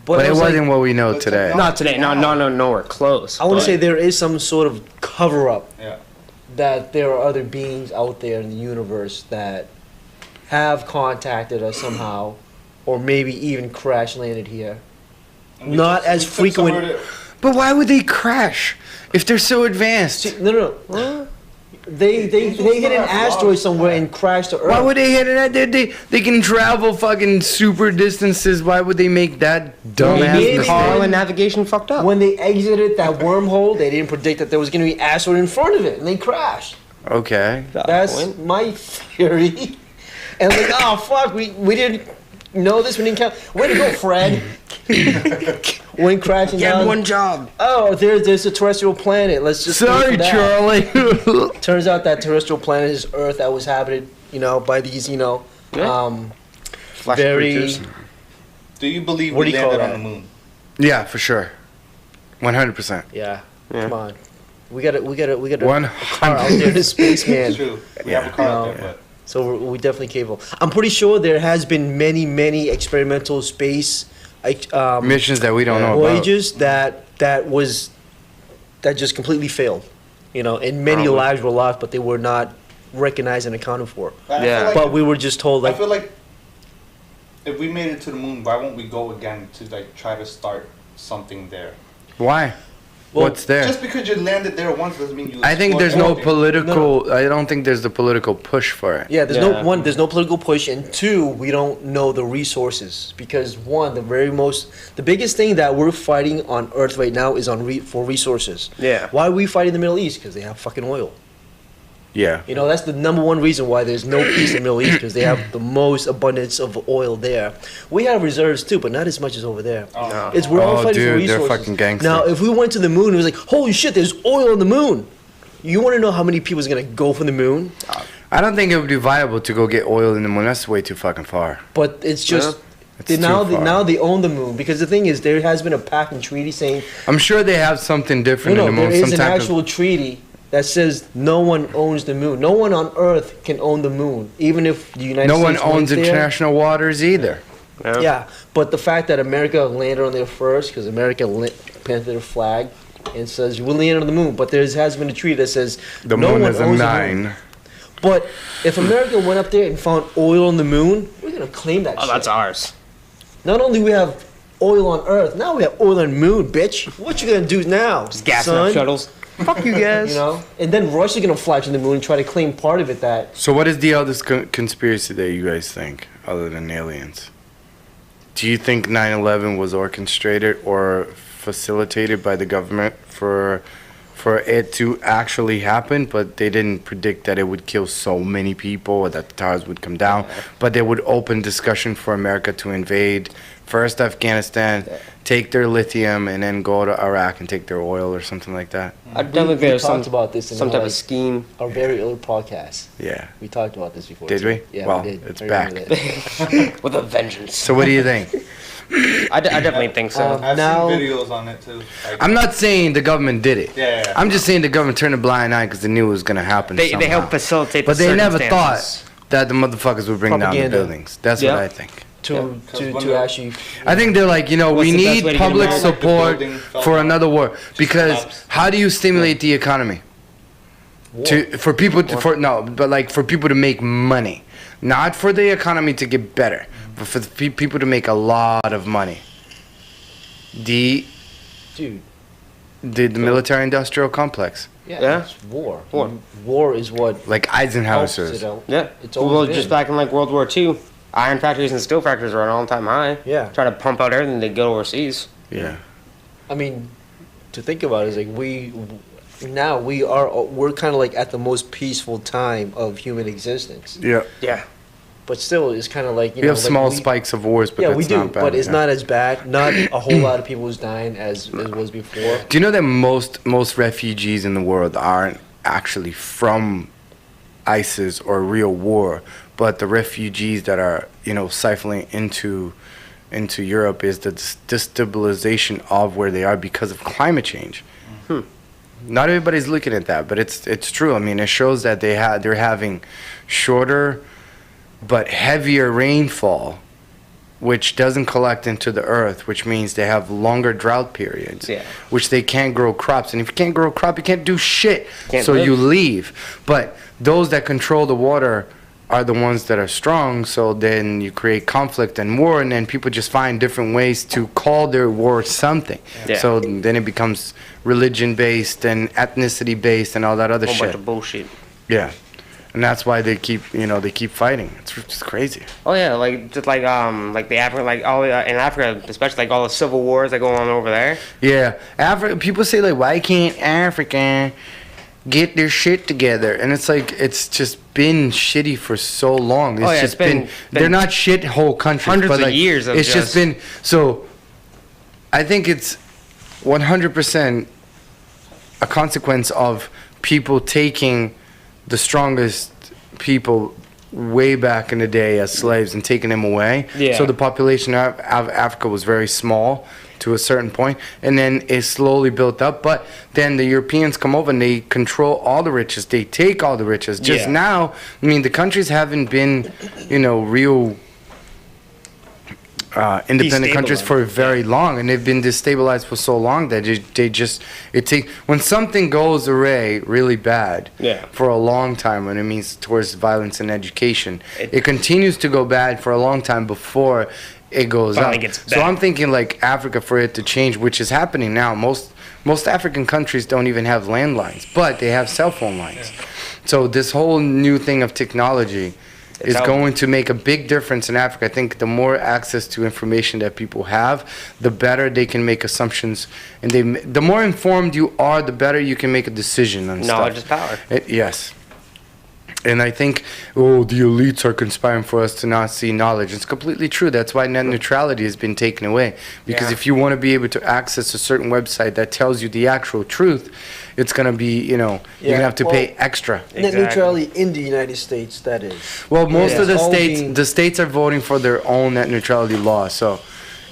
But, But I it was like, wasn't what we know But today. technology- Not today. No, nowhere close. I want but- to say there is some sort of cover up Yeah. that there are other beings out there in the universe that have contacted us somehow, or maybe even crash landed here. And we Not took- as we took frequent- somewhere to- But why would they crash if they're so advanced? See, no. They hit an asteroid somewhere and crashed to Earth. Why would they hit it? They can travel fucking super distances. Why would they make that dumbass Maybe mistake? Carl and navigation fucked up. When they exited that wormhole, they didn't predict that there was going to be an asteroid in front of it, and they crashed. Okay. That's my theory. And like, oh fuck, we didn't know this. We didn't count. Way to go, Fred. When crashing down. job. Oh, there's a terrestrial planet. Let's just. go Sorry, for that. Charlie. Turns out that terrestrial planet is Earth that was habited, by these, Yeah. Flesh very. creatures. Do you believe What we do you call landed on that? the moon? Yeah, for sure. 100%. Yeah. Yeah. Come on. We got a car 100. out there in space, It's man. true. We Yeah. have a car out No. there, but So we definitely capable. I'm pretty sure there has been many experimental space Missions that we don't know about. voyages that just completely failed. And many Probably. lives were lost, but they were not recognized and accounted for. I Yeah. feel like, But we were just told I like feel like if we made it to the moon, why won't we go again to like try to start something there? Why? Well, What's there? Just because you landed there once doesn't mean you. I think there's no explored political. I don't think there's the political push for it. Yeah, there's no political push, and two, we don't know the resources because one, the biggest thing that we're fighting on Earth right now is for resources. Yeah. Why are we fighting the Middle East? Because they have fucking oil. Yeah. You know, that's the number one reason why there's no peace in the Middle East because they have the most abundance of oil there. We have reserves too, but not as much as over there. Oh, no. We're all fighting for dude, resources. they're fucking gangster. Now, if we went to the moon, it was like, holy shit, there's oil on the moon. You want to know how many people is gonna go for the moon? I don't think it would be viable to go get oil in the moon. That's way too fucking far. But it's just It's too now far. they own the moon because the thing is there has been a pact and treaty saying I'm sure they have something different in the moon. there is Some an type actual treaty that says no one owns the moon. No one on Earth can own the moon, even if the United no States one owns went there. international waters either. Yeah, but the fact that America landed on there first, because America planted their flag and says we'll land on the moon, but there has been a treaty that says The no moon one is a owns the moon. 9. But if America went up there and found oil on the moon, we're gonna claim that. Oh, shit. that's ours. Not only we have oil on Earth, now we have oil on the moon, bitch. What you gonna do now, Just gassing son? up shuttles. Fuck you guys. You know, and then Russia's gonna fly to the moon and try to claim part of it. That So what is the oldest conspiracy that you guys think, other than aliens? Do you think 9/11 was orchestrated or facilitated by the government for it to actually happen, but they didn't predict that it would kill so many people or that the towers would come down, but they would open discussion for America to invade first Afghanistan, take their lithium, and then go to Iraq and take their oil or something like that? I definitely think there's talked about this in some type like of scheme. our very early podcast. Yeah. We talked about this before. Did too. we? Yeah, Well, we did. it's I remember back. that. With a vengeance. So what do you think? I definitely think so. I've Now- seen videos on it too. Like, I'm not saying the government did it. Yeah. I'm just saying the government turned a blind eye because they knew it was going to happen. They somehow. help facilitate But the they never thought circumstances. that the motherfuckers would bring down the Propaganda. buildings. That's Yeah. what I think. to Yeah, 'cause when to the- actually. I think they're like, What's we the best need way to get public them out? Like the support building fell for down. another war because collapsed. how do you stimulate the economy? For people to make money, not for the economy to get better, but for the people to make a lot of money. Dude, The military-industrial complex, Yeah. it's war. War. War is what like helps Eisenhower's. it out. Yeah. It's Well, always just been. back in like World War II, iron factories and steel factories were at an all-time high. Yeah. Trying to pump out everything they go overseas. Yeah. I mean, to think about it is like we're kind of like at the most peaceful time of human existence. Yeah. Yeah. But still, it's kind of like We have like small spikes of wars, but Yeah, that's we do, not bad. but it's yeah. not as bad. Not a whole lot of people who's dying as was before. Do you know that most refugees in the world aren't actually from ISIS or real war, but the refugees that are siphoning into Europe is the destabilization of where they are because of climate change. Not everybody's looking at that, but it's true. I mean, it shows that they're having shorter but heavier rainfall, which doesn't collect into the earth, which means they have longer drought periods, Yeah. which they can't grow crops. And if you can't grow a crop, you can't do shit. Can't So live. you leave. But those that control the water are the ones that are strong, so then you create conflict and war, and then people just find different ways to call their war something. Yeah. So then it becomes religion-based and ethnicity-based and all that other Whole shit. bunch of bullshit. Yeah. And that's why they keep fighting. It's just crazy. Oh yeah, like just like the African, like all in Africa, especially like all the civil wars that go on over there. Yeah. People say like, why can't Africa get their shit together? And it's like, it's just been shitty for so long. It's It's just been they're not shit whole countries. hundreds but of like, years of it's just been, so I think it's 100% a consequence of people taking the strongest people way back in the day as slaves and taking them away. Yeah. So the population of Africa was very small to a certain point, and then it slowly built up. But then the Europeans come over and they control all the riches. They take all the riches. Just Yeah. now, I mean, the countries haven't been, real independent countries for very long, and they've been destabilized for so long that when something goes awry really bad for a long time, when it means towards violence and education, it continues to go bad for a long time before it goes up. So I'm thinking like Africa, for it to change, which is happening now. Most African countries don't even have landlines, but they have cell phone lines. So this whole new thing of technology is going to make a big difference in Africa. I think the more access to information that people have, the better they can make assumptions, and the more informed you are, the better you can make a decision on stuff. Knowledge is power. Yes. And I think, the elites are conspiring for us to not see knowledge. It's completely true. That's why net neutrality has been taken away. Because if you want to be able to access a certain website that tells you the actual truth, it's going to be, you're going to have to pay extra. Net neutrality in the United States, that is. Well, most of the states are voting for their own net neutrality law. So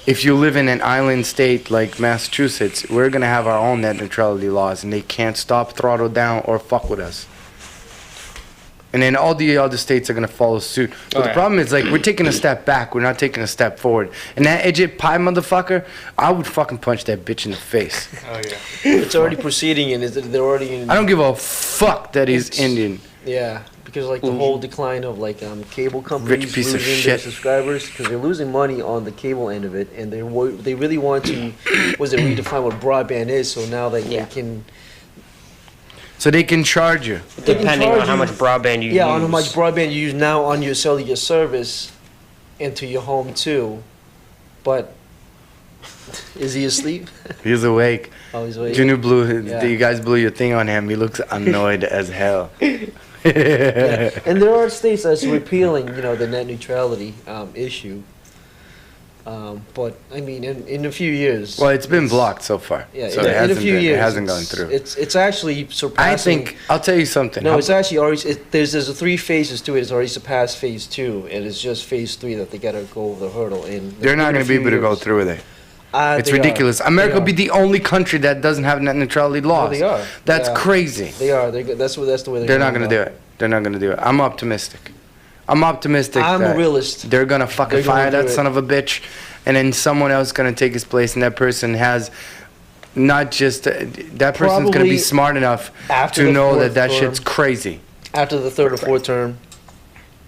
if you live in an island state like Massachusetts, we're going to have our own net neutrality laws, and they can't stop, throttle down, or fuck with us. And then all the other states are going to follow suit. But the problem is, like, we're taking a step back. We're not taking a step forward. And that Egypt pie motherfucker, I would fucking punch that bitch in the face. Oh, yeah. It's already proceeding, and they're already in... I don't give a fuck that he's Indian. Yeah, because, like, the whole decline of, like, cable companies Rich piece of losing shit. their subscribers, because they're losing money on the cable end of it, and they really want to, redefine what broadband is, so now they can... So they can charge you. Depending on how much broadband you use. Yeah, on how much broadband you use now on your cellular service into your home too. But is he asleep? He's awake. Oh, he's awake. Junior you guys blew your thing on him. He looks annoyed as hell. Yeah. And there are states that's repealing, the net neutrality issue. But I mean, in a few years. Well, it's been blocked so far. Yeah, so in a few years, it hasn't gone through. It's actually surpassing. I think I'll tell you something. No, it's actually already. There's 3 phases to it. It's already surpassed phase 2, and it's just phase 3 that they gotta go over the hurdle. And they're not going to be able to go through with it. It's they ridiculous. are. America will be the only country that doesn't have net neutrality laws. No, they are. That's crazy. They are. That's the way They're not going to do it. They're not going to do it. I'm optimistic. I'm a realist. They're going to fucking fire that son of a bitch, and then someone else is going to take his place, and that person has not just that person's going to be smart enough to know that shit's crazy. After the 3rd or 4th term,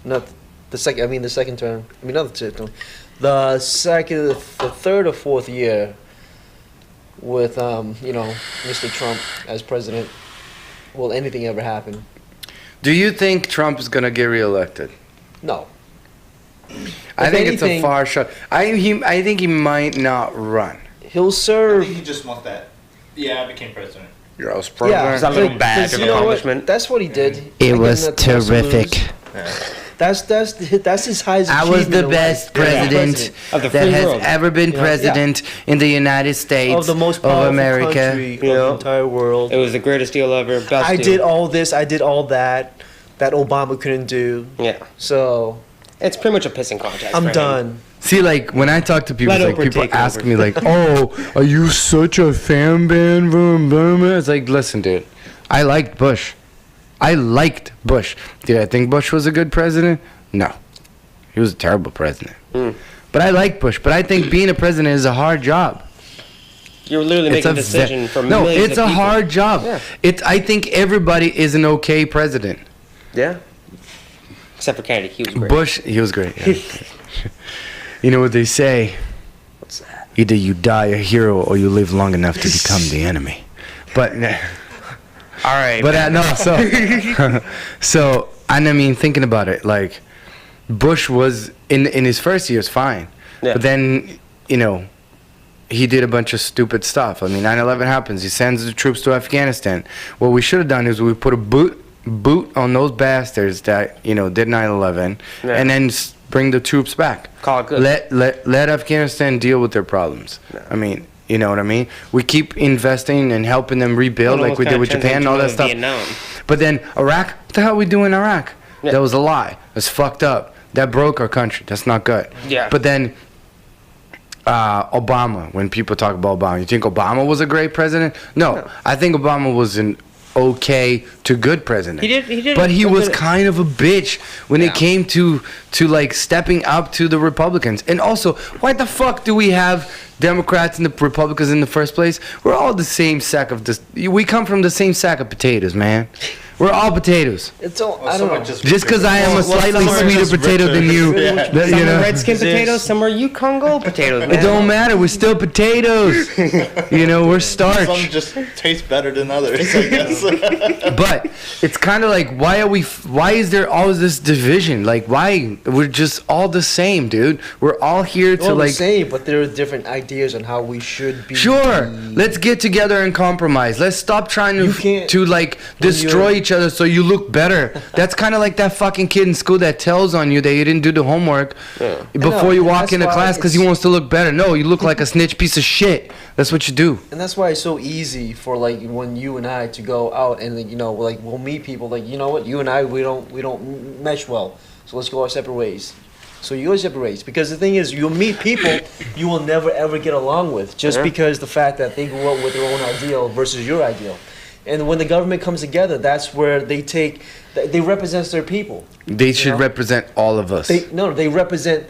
not the second. I mean the second term. I mean not the 2nd term. The 3rd or 4th year with Mr. Trump as president. Will anything ever happen? Do you think Trump is going to get reelected? No. I think it's a far shot. I think he might not run. He'll serve. I think he just wants that. Yeah, I became president. You're a president. Yeah, it's a little badge of accomplishment. That's what he did. It was terrific. That's his highest achievement. I was the best president of the that free has world. ever been president in the United States of the most powerful America. country of the entire world. It was the greatest deal ever. Best I deal. did all this. I did all that Obama couldn't do. Yeah. So it's pretty much a pissing contest. I'm done. See, like, when I talk to people, Let like, Oprah people take ask over. me, like, oh, are you such a fan band? It's like, listen, dude, I liked Bush. Did I think Bush was a good president? No. He was a terrible president. But I like Bush. But I think being a president is a hard job. You're literally making a decision for millions of people. No, it's a hard job. Yeah. I think everybody is an okay president. Yeah. Except for Kennedy, he was great. Bush, he was great. Yeah. You know what they say? What's that? Either you die a hero or you live long enough to become the enemy. But All right. But no, so and I mean, thinking about it, like Bush was in his first years fine, but then he did a bunch of stupid stuff. I mean, 9/11 happens. He sends the troops to Afghanistan. What we should have done is we put a boot on those bastards that did 9/11, and then bring the troops back. Call it good. Let Afghanistan deal with their problems. I mean. You know what I mean? We keep investing and helping them rebuild like we did with Japan and all that stuff. Vietnam. But then Iraq, what the hell we do in Iraq? Yeah. That was a lie. That's fucked up. That broke our country. That's not good. Yeah. But then Obama, when people talk about Obama, you think Obama was a great president? No. I think Obama was okay to good president. He did. But he was kind of a bitch when it came to like stepping up to the Republicans. And also, why the fuck do we have Democrats and the Republicans in the first place? We're all the same sack of this. We come from the same sack of potatoes, man. We're all potatoes. It's all, I don't know. Just because I am a slightly sweeter potato than you. Some are red-skin potatoes, some are Yukon Gold potatoes, man. It don't matter. We're still potatoes. We're starch. Some just taste better than others, I guess. But it's kind of like, why is there always this division? Like, why? We're just all the same, dude. We're all here to the same, but there are different ideas on how we should be. Sure. Let's get together and compromise. Let's stop trying to like destroy each other so you look better. That's kind of like that fucking kid in school that tells on you that you didn't do the homework before you walk into class because he wants to look better. No, you look like a snitch piece of shit. That's what you do. And that's why it's so easy for like when you and I to go out and like we'll meet people like, you know what, you and I we don't mesh well, so let's go our separate ways. So you go separate ways, because the thing is, you'll meet people you will never ever get along with just because the fact that they grew up with their own ideal versus your ideal. And when the government comes together, that's where they represent their people. They should represent all of us. They represent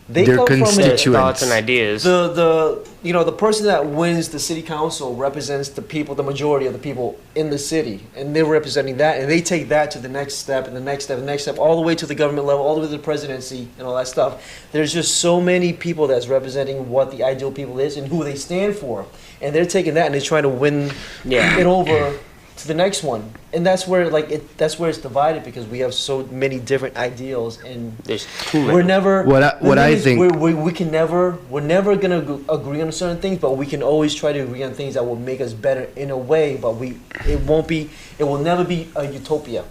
their constituents. Thoughts and ideas. The person that wins the city council represents the people, the majority of the people in the city, and they're representing that, and they take that to the next step, and the next step, and the next step, all the way to the government level, all the way to the presidency, and all that stuff. There's just so many people that's representing what the ideal people is and who they stand for, and they're taking that and they're trying to win it over to the next one, and that's where it's divided, because we have so many different ideals, and there's too many. We're never gonna agree on certain things, but we can always try to agree on things that will make us better in a way. But it will never be a utopia.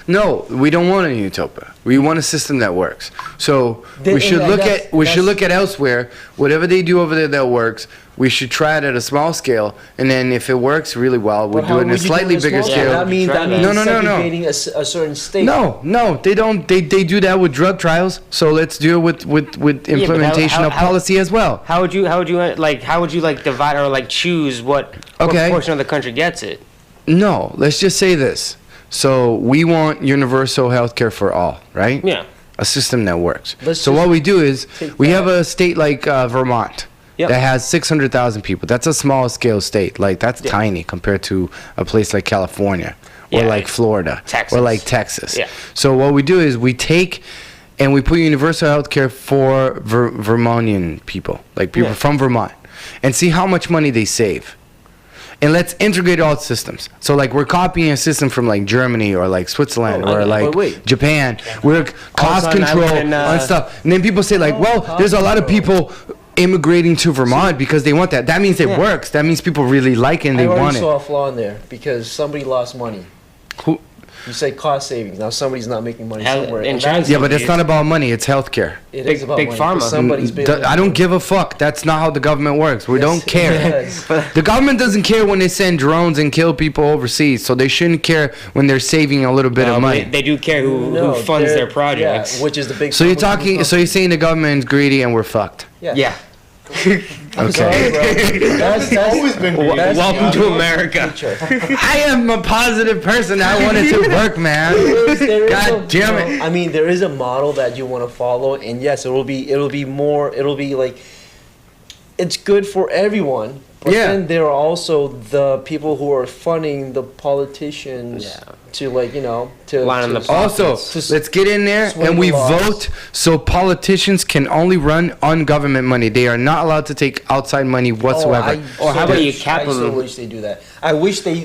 No, we don't want a utopia. We want a system that works. So we should look at elsewhere. Whatever they do over there that works, we should try it at a small scale, and then if it works really well, we'll do it in a slightly bigger scale. That means segregating a certain state. No, they don't. They do that with drug trials. So let's do it with implementation of policy as well. How would you divide or like choose what portion of the country gets it? No, let's just say this. So we want universal health care for all, right? Yeah. A system that works. So what we do is we have a state like Vermont. That has 600,000 people. That's a small scale state. Like that's tiny compared to a place like California or like Florida or like Texas. Yeah. So what we do is we take and we put universal health care for Vermontian people, like people from Vermont, and see how much money they save. And let's integrate all systems. So like we're copying a system from like Germany or like Switzerland or like Japan. We're cost control on stuff. And then people say like, well, there's a lot of people immigrating to Vermont because they want that. That means it works. That means people really like it and they want it. I already saw a flaw in there because somebody lost money. Who? You say cost savings. Now somebody's not making money somewhere. But it's not about money. It's healthcare. It is about big money. Pharma. I don't give a fuck. That's not how the government works. We don't care. The government doesn't care when they send drones and kill people overseas, so they shouldn't care when they're saving a little bit of money. They do care who funds their projects. Yeah, which is the big. So you're saying the government's greedy and we're fucked. Yeah. Okay. That's always been greedy. Welcome to America. I am a positive person. I want it to work, man. God damn it. I mean, there is a model that you want to follow, and yes, it'll be like it's good for everyone. But then there are also the people who are funding the politicians to line on the also, let's get in there and we vote so politicians can only run on government money. They are not allowed to take outside money whatsoever. How about you cap them? I so wish they do that. I wish they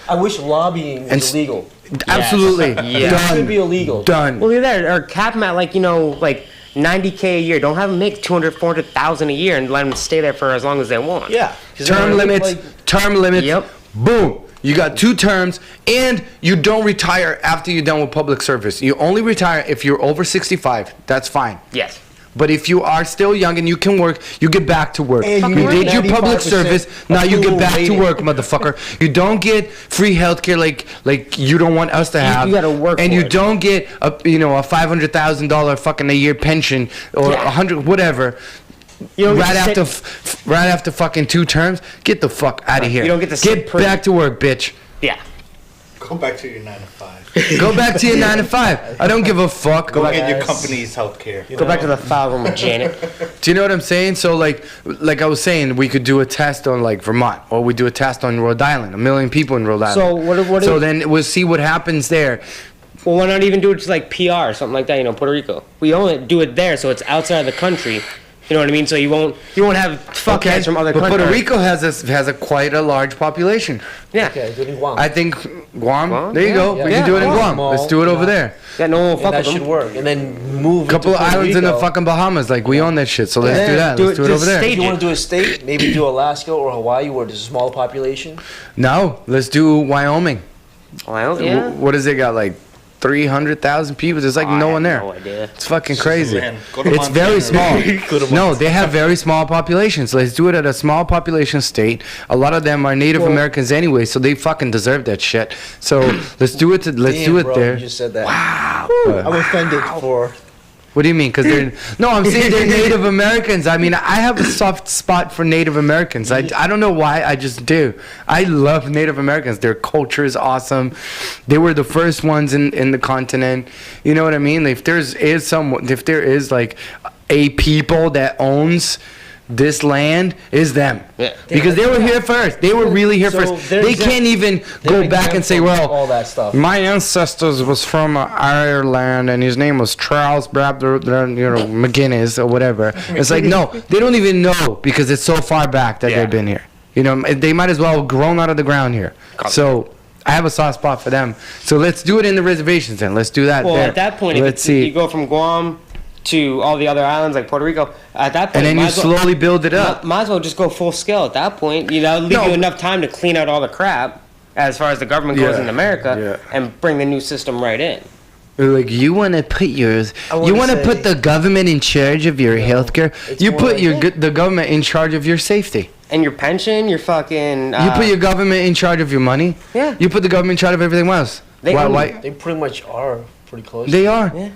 I wish lobbying was illegal. Absolutely. It should be illegal. Done. Well, either that or cap them at like $90K a year. Don't have them make $200,000-$400,000 a year and let them stay there for as long as they want. Yeah. Term limits. Yep. Boom. You got 2 terms, and you don't retire after you're done with public service. You only retire if you're over 65. That's fine. Yes. But if you are still young and you can work, you get back to work. And you did your public service, now you get back to work, motherfucker. You don't get free healthcare like you don't want us to have. You gotta work and for you it. don't get a $500,000 fucking a year pension or $100 whatever. Right after fucking 2 terms, get the fuck out of here. You don't get to get back to work, bitch. Yeah. Go back to your 9 to 5. Go back to your 9 to 5. I don't give a fuck. Go get your company's healthcare. Go back to the file room with Janet. Do you know what I'm saying? So like I was saying, we could do a test on like Vermont, or we do a test on Rhode Island. 1 million people in Rhode Island. So what? So then we'll see what happens there. Well, why not even do it to like PR or something like that? You know, Puerto Rico. We only do it there, so it's outside of the country. You know what I mean? So you won't have fuckheads from other countries. But Puerto Rico has a quite a large population. Yeah. Okay, do it in Guam. I think Guam. There you Yeah, go. yeah. We can do it in Guam. Guam. Let's do it over there. Yeah, no one will fuck that with should them. work. And then move A couple of into Puerto islands in the Rico. fucking Bahamas. Like, we own that shit. So let's Yeah, do that. Let's do it over there. If you want to do a state, maybe do Alaska or Hawaii where there's a small population. No, let's do Wyoming. Well, yeah. What does it got? Like 300,000 people? There's like no one there. No idea. It's fucking crazy. Man, go to It's very small. Montana. No, they have very small populations. Let's do it at a small population state. A lot of them are Native Americans anyway, so they fucking deserve that shit. So let's do it. Let's do it Bro, there. You just said that. Wow. I'm offended for. What do you mean? Because they're no, I'm saying they're Native Americans. I mean, I have a soft spot for Native Americans. I don't know why. I just do. I love Native Americans. Their culture is awesome. They were the first ones in the continent. You know what I mean? If there is like a people that owns this land, is them. Yeah. Because they were here first. They were really here So first. they're They exempt. can't even They're go back and exempt say, from well, all that stuff. my ancestors was from Ireland and his name was Charles McGuinness or whatever. It's like, no, they don't even know because it's so far back that Yeah. they've been here. You know, they might as well have grown out of the ground here. So I have a soft spot for them. So let's do it in the reservations then. Let's do that Well, there. at that point, let's if see. you go from Guam to all the other islands like Puerto Rico, at that point, And then you might as well- slowly build it up. Might as well just go full scale at that point. You know, leave No. you enough time to clean out all the crap as far as the government goes Yeah, in America, yeah. and bring the new system right in. Like, you want to put yours, wanna you want to say- put the government in charge of your healthcare. it's You more put like- the government in charge of your safety. And your pension, your fucking. You put your government in charge of your money. Yeah. You put the government in charge of everything else. They own Why? They pretty much are pretty close. They are. Yeah.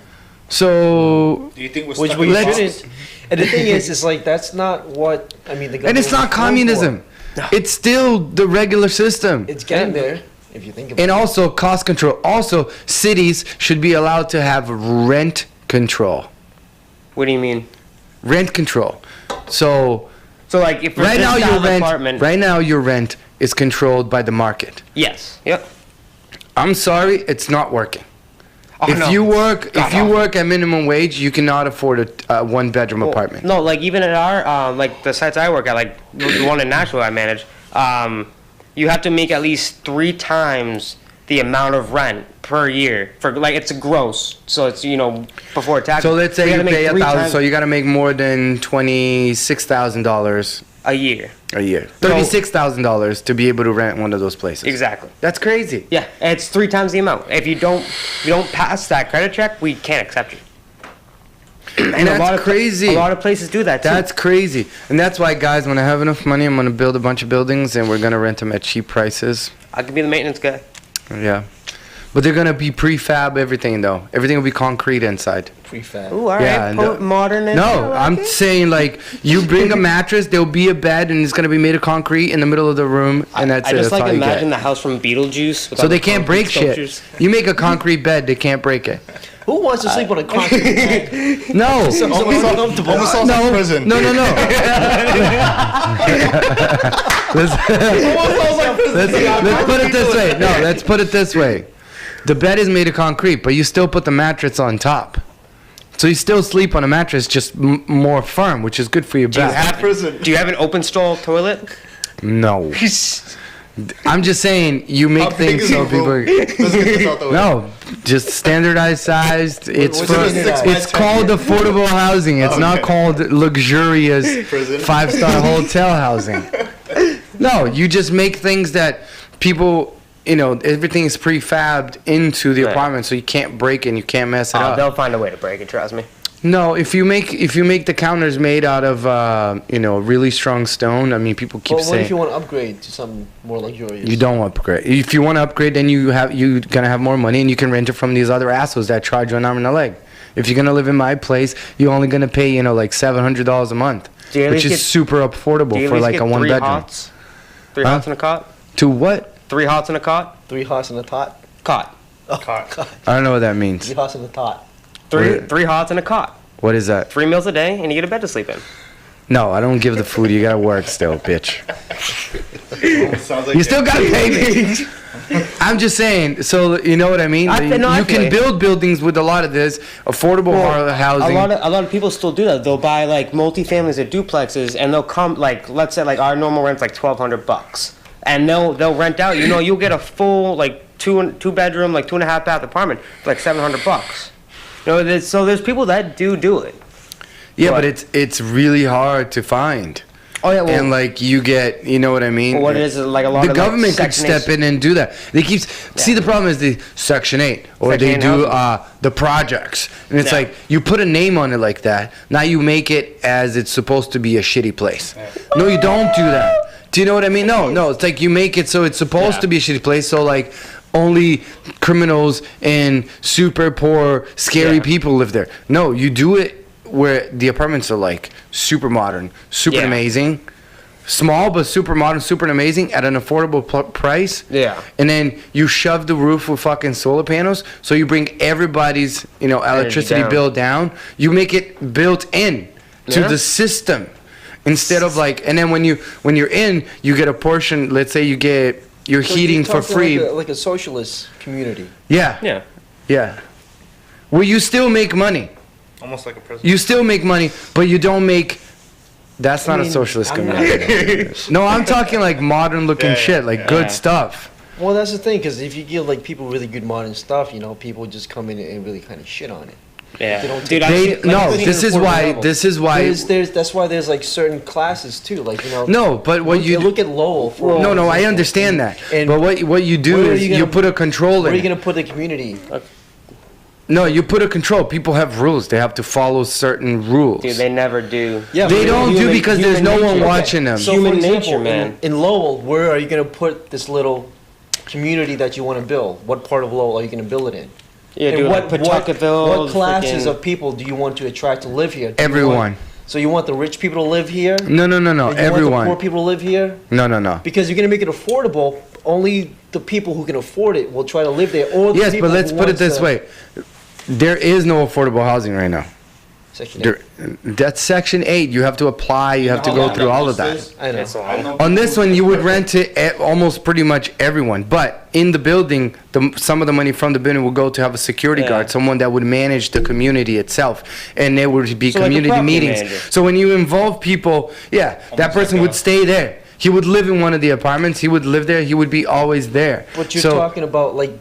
So, Do you think we're Which stuck we in the shouldn't. And the thing is, it's like that's not what I mean. The and it's government not was known communism. It's still the regular system. for. It's getting there if you think about And it. also cost control. Also, cities should be allowed to have rent control. What do you mean? Rent control. So, So like, if right now your rent, apartment, right now your rent is controlled by the market. yes, yep. I'm sorry, it's not working. Oh, If no. you work, God, if you no. work at minimum wage, you cannot afford a one-bedroom apartment. No, like even at our like the sites I work at, like the one in Nashville I manage, you have to make at least 3 times the amount of rent per year for like it's a gross, so it's before tax. So let's say you gotta make pay 3 $1,000, times so you got to make more than $26,000 a year. a year. $36,000 to be able to rent one of those places. Exactly. That's crazy. Yeah, it's 3 times the amount. If you don't pass that credit check, we can't accept you. And that's crazy. A lot of places do that too. That's crazy. And that's why, guys, when I have enough money, I'm going to build a bunch of buildings and we're going to rent them at cheap prices. I could be the maintenance guy. Yeah. But they're going to be prefab everything, though. Everything will be concrete inside. Prefab. Ooh, all Yeah, right, no- modern. And No, I'm saying, like, you bring a mattress, there'll be a bed, and it's going to be made of concrete in the middle of the room, and that's I it. just That's like all you imagine get. the house from Beetlejuice. with So all they the can't break concrete shit. sculptures. You make a concrete bed, they can't break it. Who wants to sleep on a concrete bed? No. Almost uncomfortable. sounds like prison. No. let's put it this way. No, let's put it this way. The bed is made of concrete, but you still put the mattress on top. So you still sleep on a mattress, just more firm, which is good for your back. Prison. Do you have an open stall toilet? No. I'm just saying, you make How big things is so the people... room? Let's get this out the way. No, just standardized sized. It's what's for, it, 6 by it's 10? called affordable housing. It's not Okay. called luxurious Prison. 5-star hotel housing. No, you just make things that people, everything's prefabbed into the Right. apartment, so you can't break it and you can't mess it up. They'll find a way to break it. Trust me. No, if you make the counters made out of really strong stone, I mean, people keep But what saying if you want to upgrade to something more luxurious? you don't upgrade. If you want to upgrade, then you're gonna have more money and you can rent it from these other assholes that charge you an arm and a leg. If you're gonna live in my place, you're only gonna pay like $700 a month, Do you at which least is get- super affordable Do you at for least like get a 1 3 bedroom. hots? 3 Huh? hots in a cot? To what? 3 hots in a cot. 3 hots in a tot. Cot. Oh, Cot. God. I don't know what that means. 3 hots in a tot. Three hots in a cot. What is that? 3 meals a day, and you get a bed to sleep in. No, I don't give the food. You gotta work still, bitch. Sounds like You still gotta pay me. I'm just saying. So you know what I mean? You can build buildings with a lot of this affordable housing. A lot of people still do that. They'll buy like multi-families or duplexes, and they'll come like, let's say like our normal rent's like $1,200, and they'll rent out. You know, you'll get a full like two bedroom, like 2.5 bath apartment for like $700. You know, so there's people that do it. Yeah, but it's really hard to find. Oh yeah, well, and like you get, you know what I mean? Well, what it is like a lot the of government like, could step in and do that. They keep see the problem is the Section 8 or Section they 8 do housing. the projects, and it's Yeah. like you put a name on it like that. Now you make it as it's supposed to be a shitty place. No, you don't do that. Do you know what I mean? No, it's like you make it so it's supposed to be a shitty place. So like only criminals and super poor, scary people live there. No, you do it where the apartments are like super modern, super amazing, small but super modern, super amazing at an affordable price. Yeah. And then you shove the roof with fucking solar panels, so you bring everybody's electricity bill down. You make it built in to the system instead of like. And then when you're in, you get a portion. Let's say you get your heating for free, like a socialist community. Yeah. Where you still make money. Almost like a prison. You still make money, but you don't make. That's not a socialist community. No, I'm talking like modern looking shit, like good stuff. Well, that's the thing, because if you give like people really good modern stuff, people just come in and really kind of shit on it. Yeah, They don't dude. This is why. That's why there's like certain classes too, like No, but what you look at Lowell. No, I understand that. And But what you do where are is you gonna- you put a control Where are in you it. gonna put the community? No, you put a control. People have rules. They have to follow certain rules. Dude, they never do. Yeah, They don't do because there's no one nature. watching them. So Human for example, nature, man. In Lowell, where are you gonna put this little community that you want to build? What part of Lowell are you gonna build it in? Yeah, And dude, like Pawtuckaville. what classes freaking- of people do you want to attract to live here? Do you Everyone. want- so you want the rich people to live here? No. And you want the poor Everyone. people to live here? No. Because you're gonna make it affordable. Only the people who can afford it will try to live there. Or the Yes, people but let's who put it wants this to- way. There is no affordable housing right now. Section There, that's Section 8. You have to apply. You have to go through all of that. I know. It's all- On this one, you would rent to almost pretty much everyone. But in the building, some of the money from the building will go to have a security guard, someone that would manage the community itself. And there would be So like a community property meetings. manager. So when you involve people, that person would stay there. He would live in one of the apartments. He would live there. He would be always there. But you're So- talking about like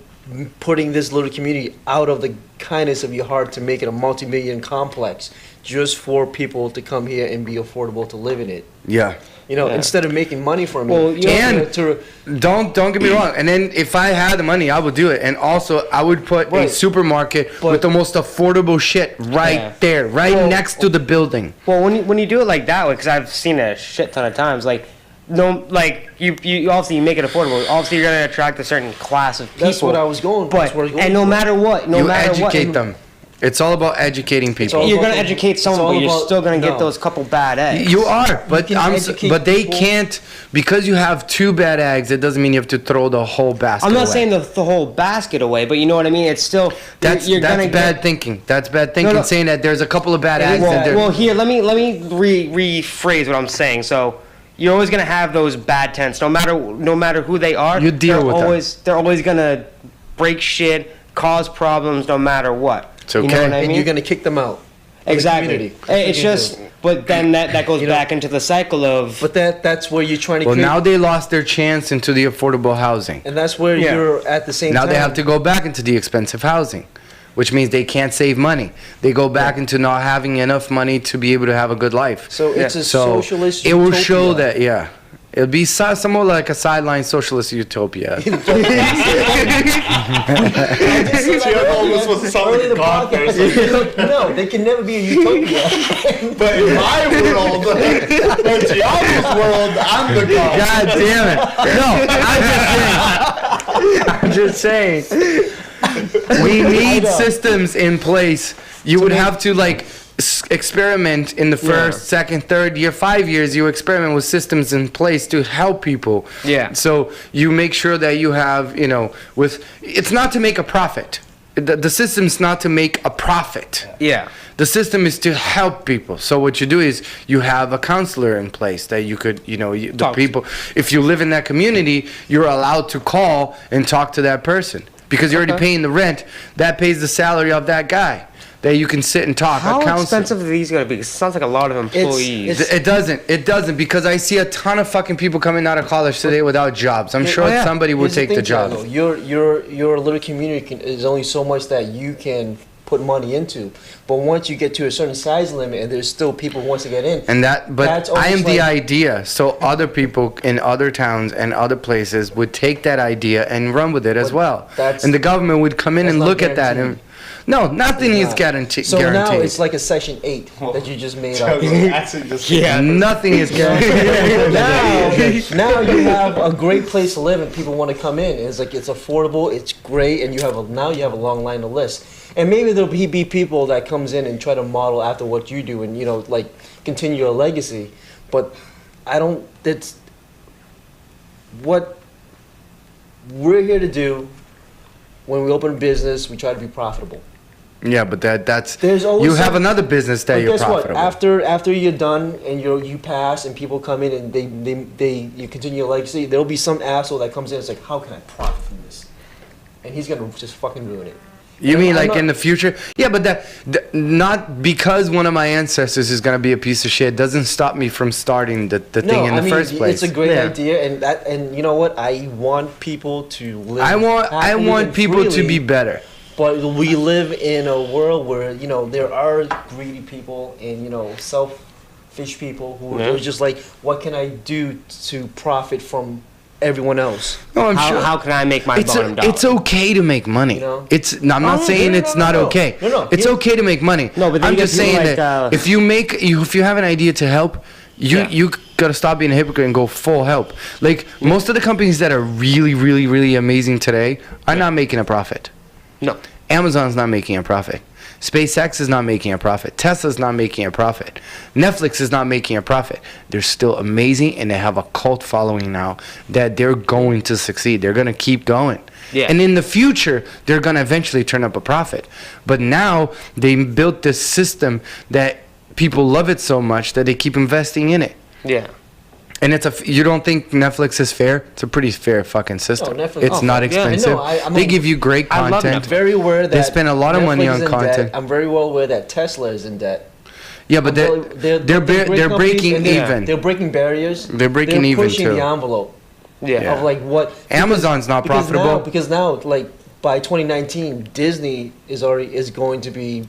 putting this little community out of the kindness of your heart to make it a multi-million complex just for people to come here and be affordable to live in it. Yeah. Instead of making money from Well, it. And don't get me wrong. And then if I had the money, I would do it. And also, I would put a Right. supermarket with the most affordable shit right there, next to the building. Well, when you do it like that way, because I've seen it a shit ton of times, like. No, like you obviously you make it affordable. Obviously, you're gonna attract a certain class of people. That's what I was going. But that's what I was going and no for. matter what, You educate them. It's all about educating people. all you're about gonna the- educate it's someone, all but you're about- still gonna no. get those couple bad eggs. You are, but can educate but they people. can't, because you have 2 bad eggs. It doesn't mean you have to throw the whole basket. I'm not away. saying the whole basket away, but you know what I mean. It's still That's you're gonna bad get, thinking. That's bad thinking. No. Saying that there's a couple of bad eggs. and they're- Well, here let me rephrase what I'm saying. So you're always gonna have those bad tenants, no matter who they are. You deal with them. They're always gonna break shit, cause problems, no matter what. It's You know okay. what I And mean? you're gonna kick them out. of the Exactly. community. It's just, but then that goes back into the cycle of. But that's where you're trying to. Well, create, now they lost their chance into the affordable housing. and that's where Yeah. you're at the same Now time. they have to go back into the expensive housing, which means they can't save money. They go back into not having enough money to be able to have a good life. So it's a So socialist. it will show utopia. that, it'll be somewhat like a sideline socialist utopia. Almost was something Early in the God there. podcast, no, they can never be a utopia. But in my world, in Gianno's world, I'm the God. God damn it! No, I'm just saying. We need systems in place. You would have to experiment in the first, second, third year, 5 years. You experiment with systems in place to help people. Yeah. So you make sure that you have, it's not to make a profit. The system's not to make a profit. Yeah. The system is to help people. So what you do is you have a counselor in place that you could, the people, if you live in that community, you're allowed to call and talk to that person because you're already paying the rent. That pays the salary of that guy. That you can sit and talk. How expensive are these going to be? It sounds like a lot of employees. It doesn't because I see a ton of fucking people coming out of college today without jobs. I'm sure somebody will take the job. Your little community is only so much that you can put money into, but once you get to a certain size limit, and there's still people who wants to get in. I am the idea. So other people in other towns and other places would take that idea and run with it as well. And the government would come in and look at that and. No, nothing is guaranteed. So now it's like a Section 8 that you just made up. Nothing is guaranteed. now you have a great place to live and people want to come in. It's like it's affordable, it's great, and you have a long line to list. And maybe there'll be people that comes in and try to model after what you do and continue your legacy. But that's what we're here to do. When we open a business, we try to be profitable. Yeah, but that's you have another business that you're profitable. What? After you're done and you pass and people come in and you continue your legacy, there'll be some asshole that comes in and is like, how can I profit from this? And he's gonna just fucking ruin it. You mean like in the future? Yeah, but not because one of my ancestors is gonna be a piece of shit doesn't stop me from starting the thing in the first place. It's a great idea, and you know what? I want people to live. I want people freely, to be better. But we live in a world where there are greedy people and selfish people who are just like, what can I do to profit from everyone else? No, how can I make my bottom dollar? It's okay to make money. I'm not saying it's not okay. No. It's okay to make money. No, but I'm just saying that if you have an idea to help, you gotta stop being a hypocrite and go full help. Like most of the companies that are really, really, really amazing today are not making a profit. No. Amazon's not making a profit. SpaceX is not making a profit. Tesla's not making a profit. Netflix is not making a profit. They're still amazing, and they have a cult following now that they're going to succeed. They're going to keep going. Yeah. And in the future, they're going to eventually turn up a profit. But now they built this system that people love it so much that they keep investing in it. Yeah. And you don't think Netflix is fair? It's a pretty fair fucking system. It's not expensive. They give you great content. I'm very aware that they spend a lot of money on content. I'm very well aware that Tesla is in debt. Yeah, but they're breaking even. They're breaking barriers. They're breaking even too. They're pushing the envelope. Yeah. Of like what Amazon's not profitable because now like by 2019 Disney is going to be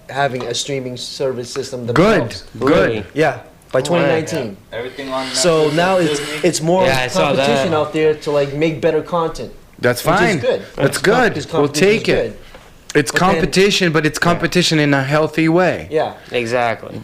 having a streaming service system themselves. Good. Yeah. By 2019. Everything on Netflix. So now it's more competition out there to like make better content. That's fine. Which is good. That's good. We'll take it. It's competition, but it's competition in a healthy way. Yeah. Exactly.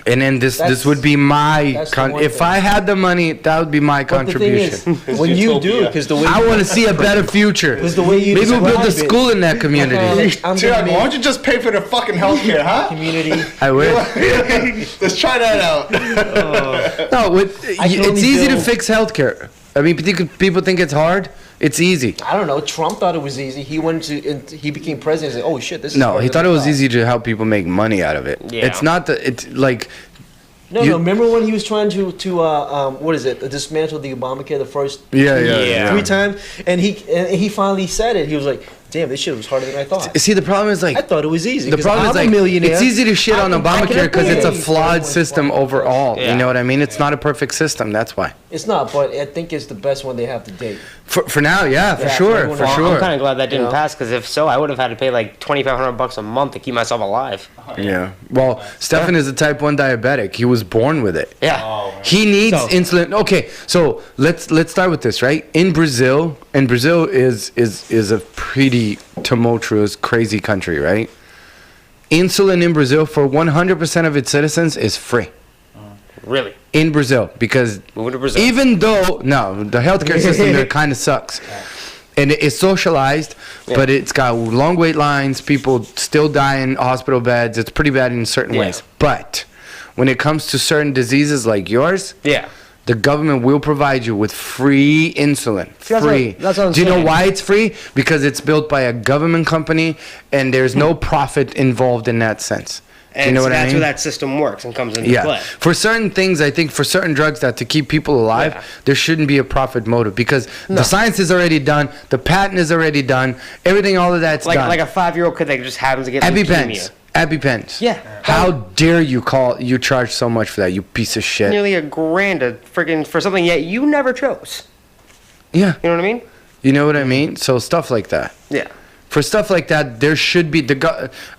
And then this would be my if I had the money, that would be my contribution. The thing is, when you do, because the way I want to see a better future. The way you maybe we'll build a school in that community. Why don't you just pay for the fucking healthcare, huh? Community. I will. Let's try that out. No, it's easy to fix healthcare. I mean, people think it's hard. It's easy. I don't know. Trump thought it was easy. He he became president and said, "Oh shit, this is." No, he thought it was easy to help people make money out of it. Yeah. It's not it's like. No. Remember when he was trying to what is it? Dismantle the Obamacare the first 3 times, and he finally said it. He was like, "Damn, this shit was harder than I thought." See, the problem is like I thought it was easy. The problem is like it's easy to shit on Obamacare because it's a flawed everyone's system overall. Yeah. You know what I mean? It's not a perfect system. That's why. It's not, but I think it's the best one they have to date. For now, for sure. I'm kind of glad that didn't pass because if so, I would have had to pay like $2,500 a month to keep myself alive. Yeah. Well, Stefan is a type 1 diabetic. He was born with it. Yeah. He needs insulin. Okay, so let's start with this, right? In Brazil, is a pretty tumultuous, crazy country, right? Insulin in Brazil for 100% of its citizens is free. Really? In Brazil, because moving to Brazil. even though the healthcare system there kind of sucks. and it's socialized, but it's got long wait lines. People still die in hospital beds. It's pretty bad in certain ways. But when it comes to certain diseases like yours, the government will provide you with free insulin. Free. That's what I'm Do you know saying. why it's free? Because it's built by a government company, and there's no profit involved in that sense. And Do you know what I that's mean? where that system works and comes into play. For certain things, I think for certain drugs that to keep people alive, there shouldn't be a profit motive because the science is already done, the patent is already done, everything, all of that's done. Like a 5-year-old kid that just happens to get leukemia. EpiPens. Yeah. How dare you charge so much for that, you piece of shit. Nearly $1,000 for something yet you never chose. Yeah. You know what I mean? You know what I mean? So stuff like that. Yeah. For stuff like that, there should be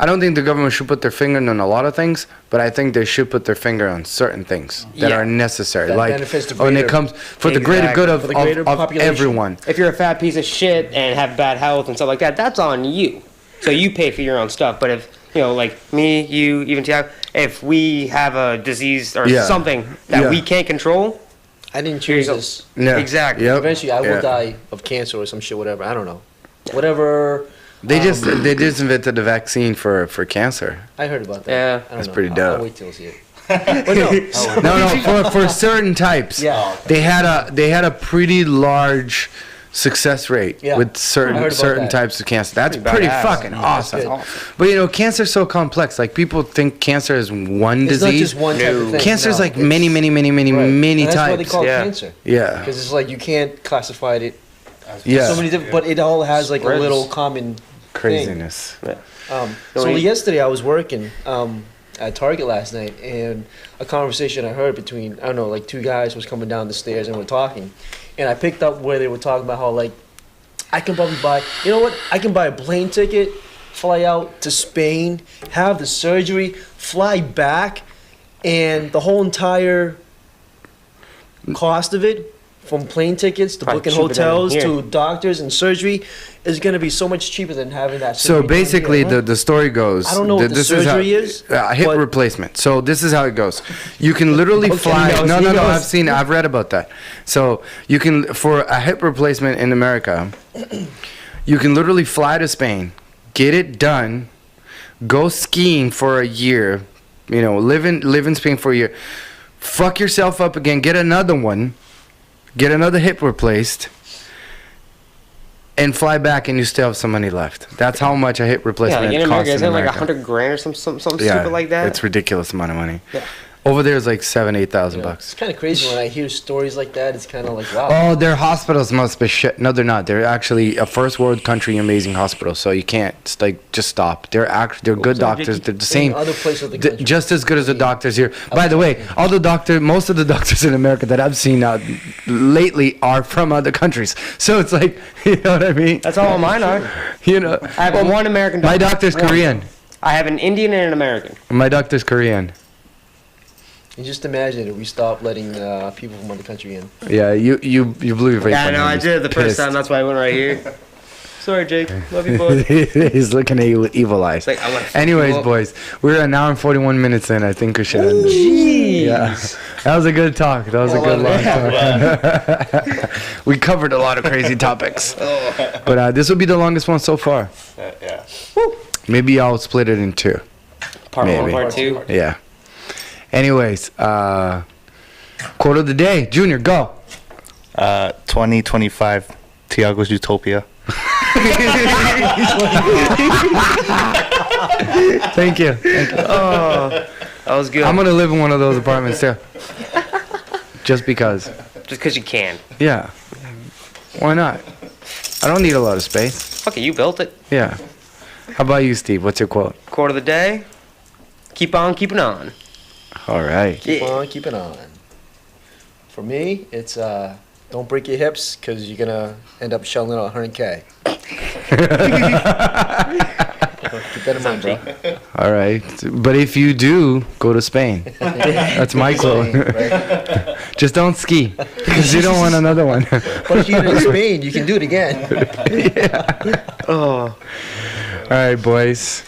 I don't think the government should put their finger on a lot of things, but I think they should put their finger on certain things that are necessary. That like benefits the when it greater- comes for the greater good of population. everyone. If you're a fat piece of shit and have bad health and stuff like that, that's on you. So you pay for your own stuff. But if, like me, you, even Tiago, if we have a disease or something that we can't control, I didn't choose this. Yeah. Exactly. Yep. Eventually, I will die of cancer or some shit, whatever. I don't know. Whatever. They just invented the vaccine for cancer. I heard about that. Yeah. I don't That's know. pretty dope. I'll wait till I see it. But no. For certain types. Yeah. They had a pretty large success rate with I heard certain about that. types of cancer. That's pretty badass. fucking awesome. good. But cancer's so complex. Like people think cancer is one It's disease. not just one type of thing. Cancer's no, like it's- many right. And that's why they types. call it cancer. Yeah. Because it's like you can't classify it. Yeah. So many different, but it all has like a little common Craziness. So yesterday I was working at Target last night, and a conversation I heard between, I don't know, like two guys was coming down the stairs and were talking, and I picked up where they were talking about how like I can probably buy, you know what, I can buy a plane ticket, fly out to Spain, have the surgery, fly back, and the whole entire cost of it, from plane tickets to Probably booking cheaper than hotels here. to doctors and surgery, is going to be so much cheaper than having that So surgery done basically, here, huh? the story goes. I don't know what the this is how- surgery is, hip but- replacement. So this is how it goes. You can literally Okay, fly. he No. knows. I've read about that. So you can, for a hip replacement in America, you can literally fly to Spain, get it done, go skiing for a year, live in Spain for a year, fuck yourself up again, get another one, get another hip replaced, and fly back, and you still have some money left. That's how much a hip yeah, replacement like in costs America, in isn't it like America. $100,000 or something stupid like that? It's ridiculous amount of money. Yeah. Over there is like $7,000-8,000 It's bucks. kind of crazy when I hear stories like that. It's kind of like, wow. Oh, their hospitals must be shit. No, they're not. They're actually a first world country amazing hospital. So you can't just stop. They're good doctors. They're the same. In other places of the country. Just as good as the doctors here. By the way, most of the doctors in America that I've seen lately are from other countries. So it's like, you know what I mean? That's all mine are. I have one American doctor. My doctor's Korean. I have an Indian and an American. My doctor's Korean. You just imagine if we stop letting people from other country in. Yeah, you blew your face. Yeah, I know. I did it the first time. That's why I went right here. Sorry, Jake. Love you, boy. He's looking at you with evil eyes. Like, I wanna fuck Anyways, you up. boys, we're an hour and 41 minutes in. I think we should end. Jeez. Yeah, that was a good talk. That was a good long talk. We covered a lot of crazy topics, but this will be the longest one so far. Yeah. Maybe I'll split it in two. Part Maybe. 1, part 2. Yeah. Anyways, quote of the day, Junior, go. 2025, Tiago's Utopia. Thank you. Oh, that was good. I'm gonna live in one of those apartments too. Just because. Just because you can. Yeah. Why not? I don't need a lot of space. Fuck it, you built it. Yeah. How about you, Steve? What's your quote? Quote of the day. Keep on keeping on. All right. Keep on keeping on. For me, it's don't break your hips because you're going to end up shelling out $100K. Keep that in mind, bro. All right. But if you do, go to Spain. That's my quote. Right? Just don't ski because you don't want another one. But if you're in Spain, you can do it again. Yeah. Oh. All right, boys.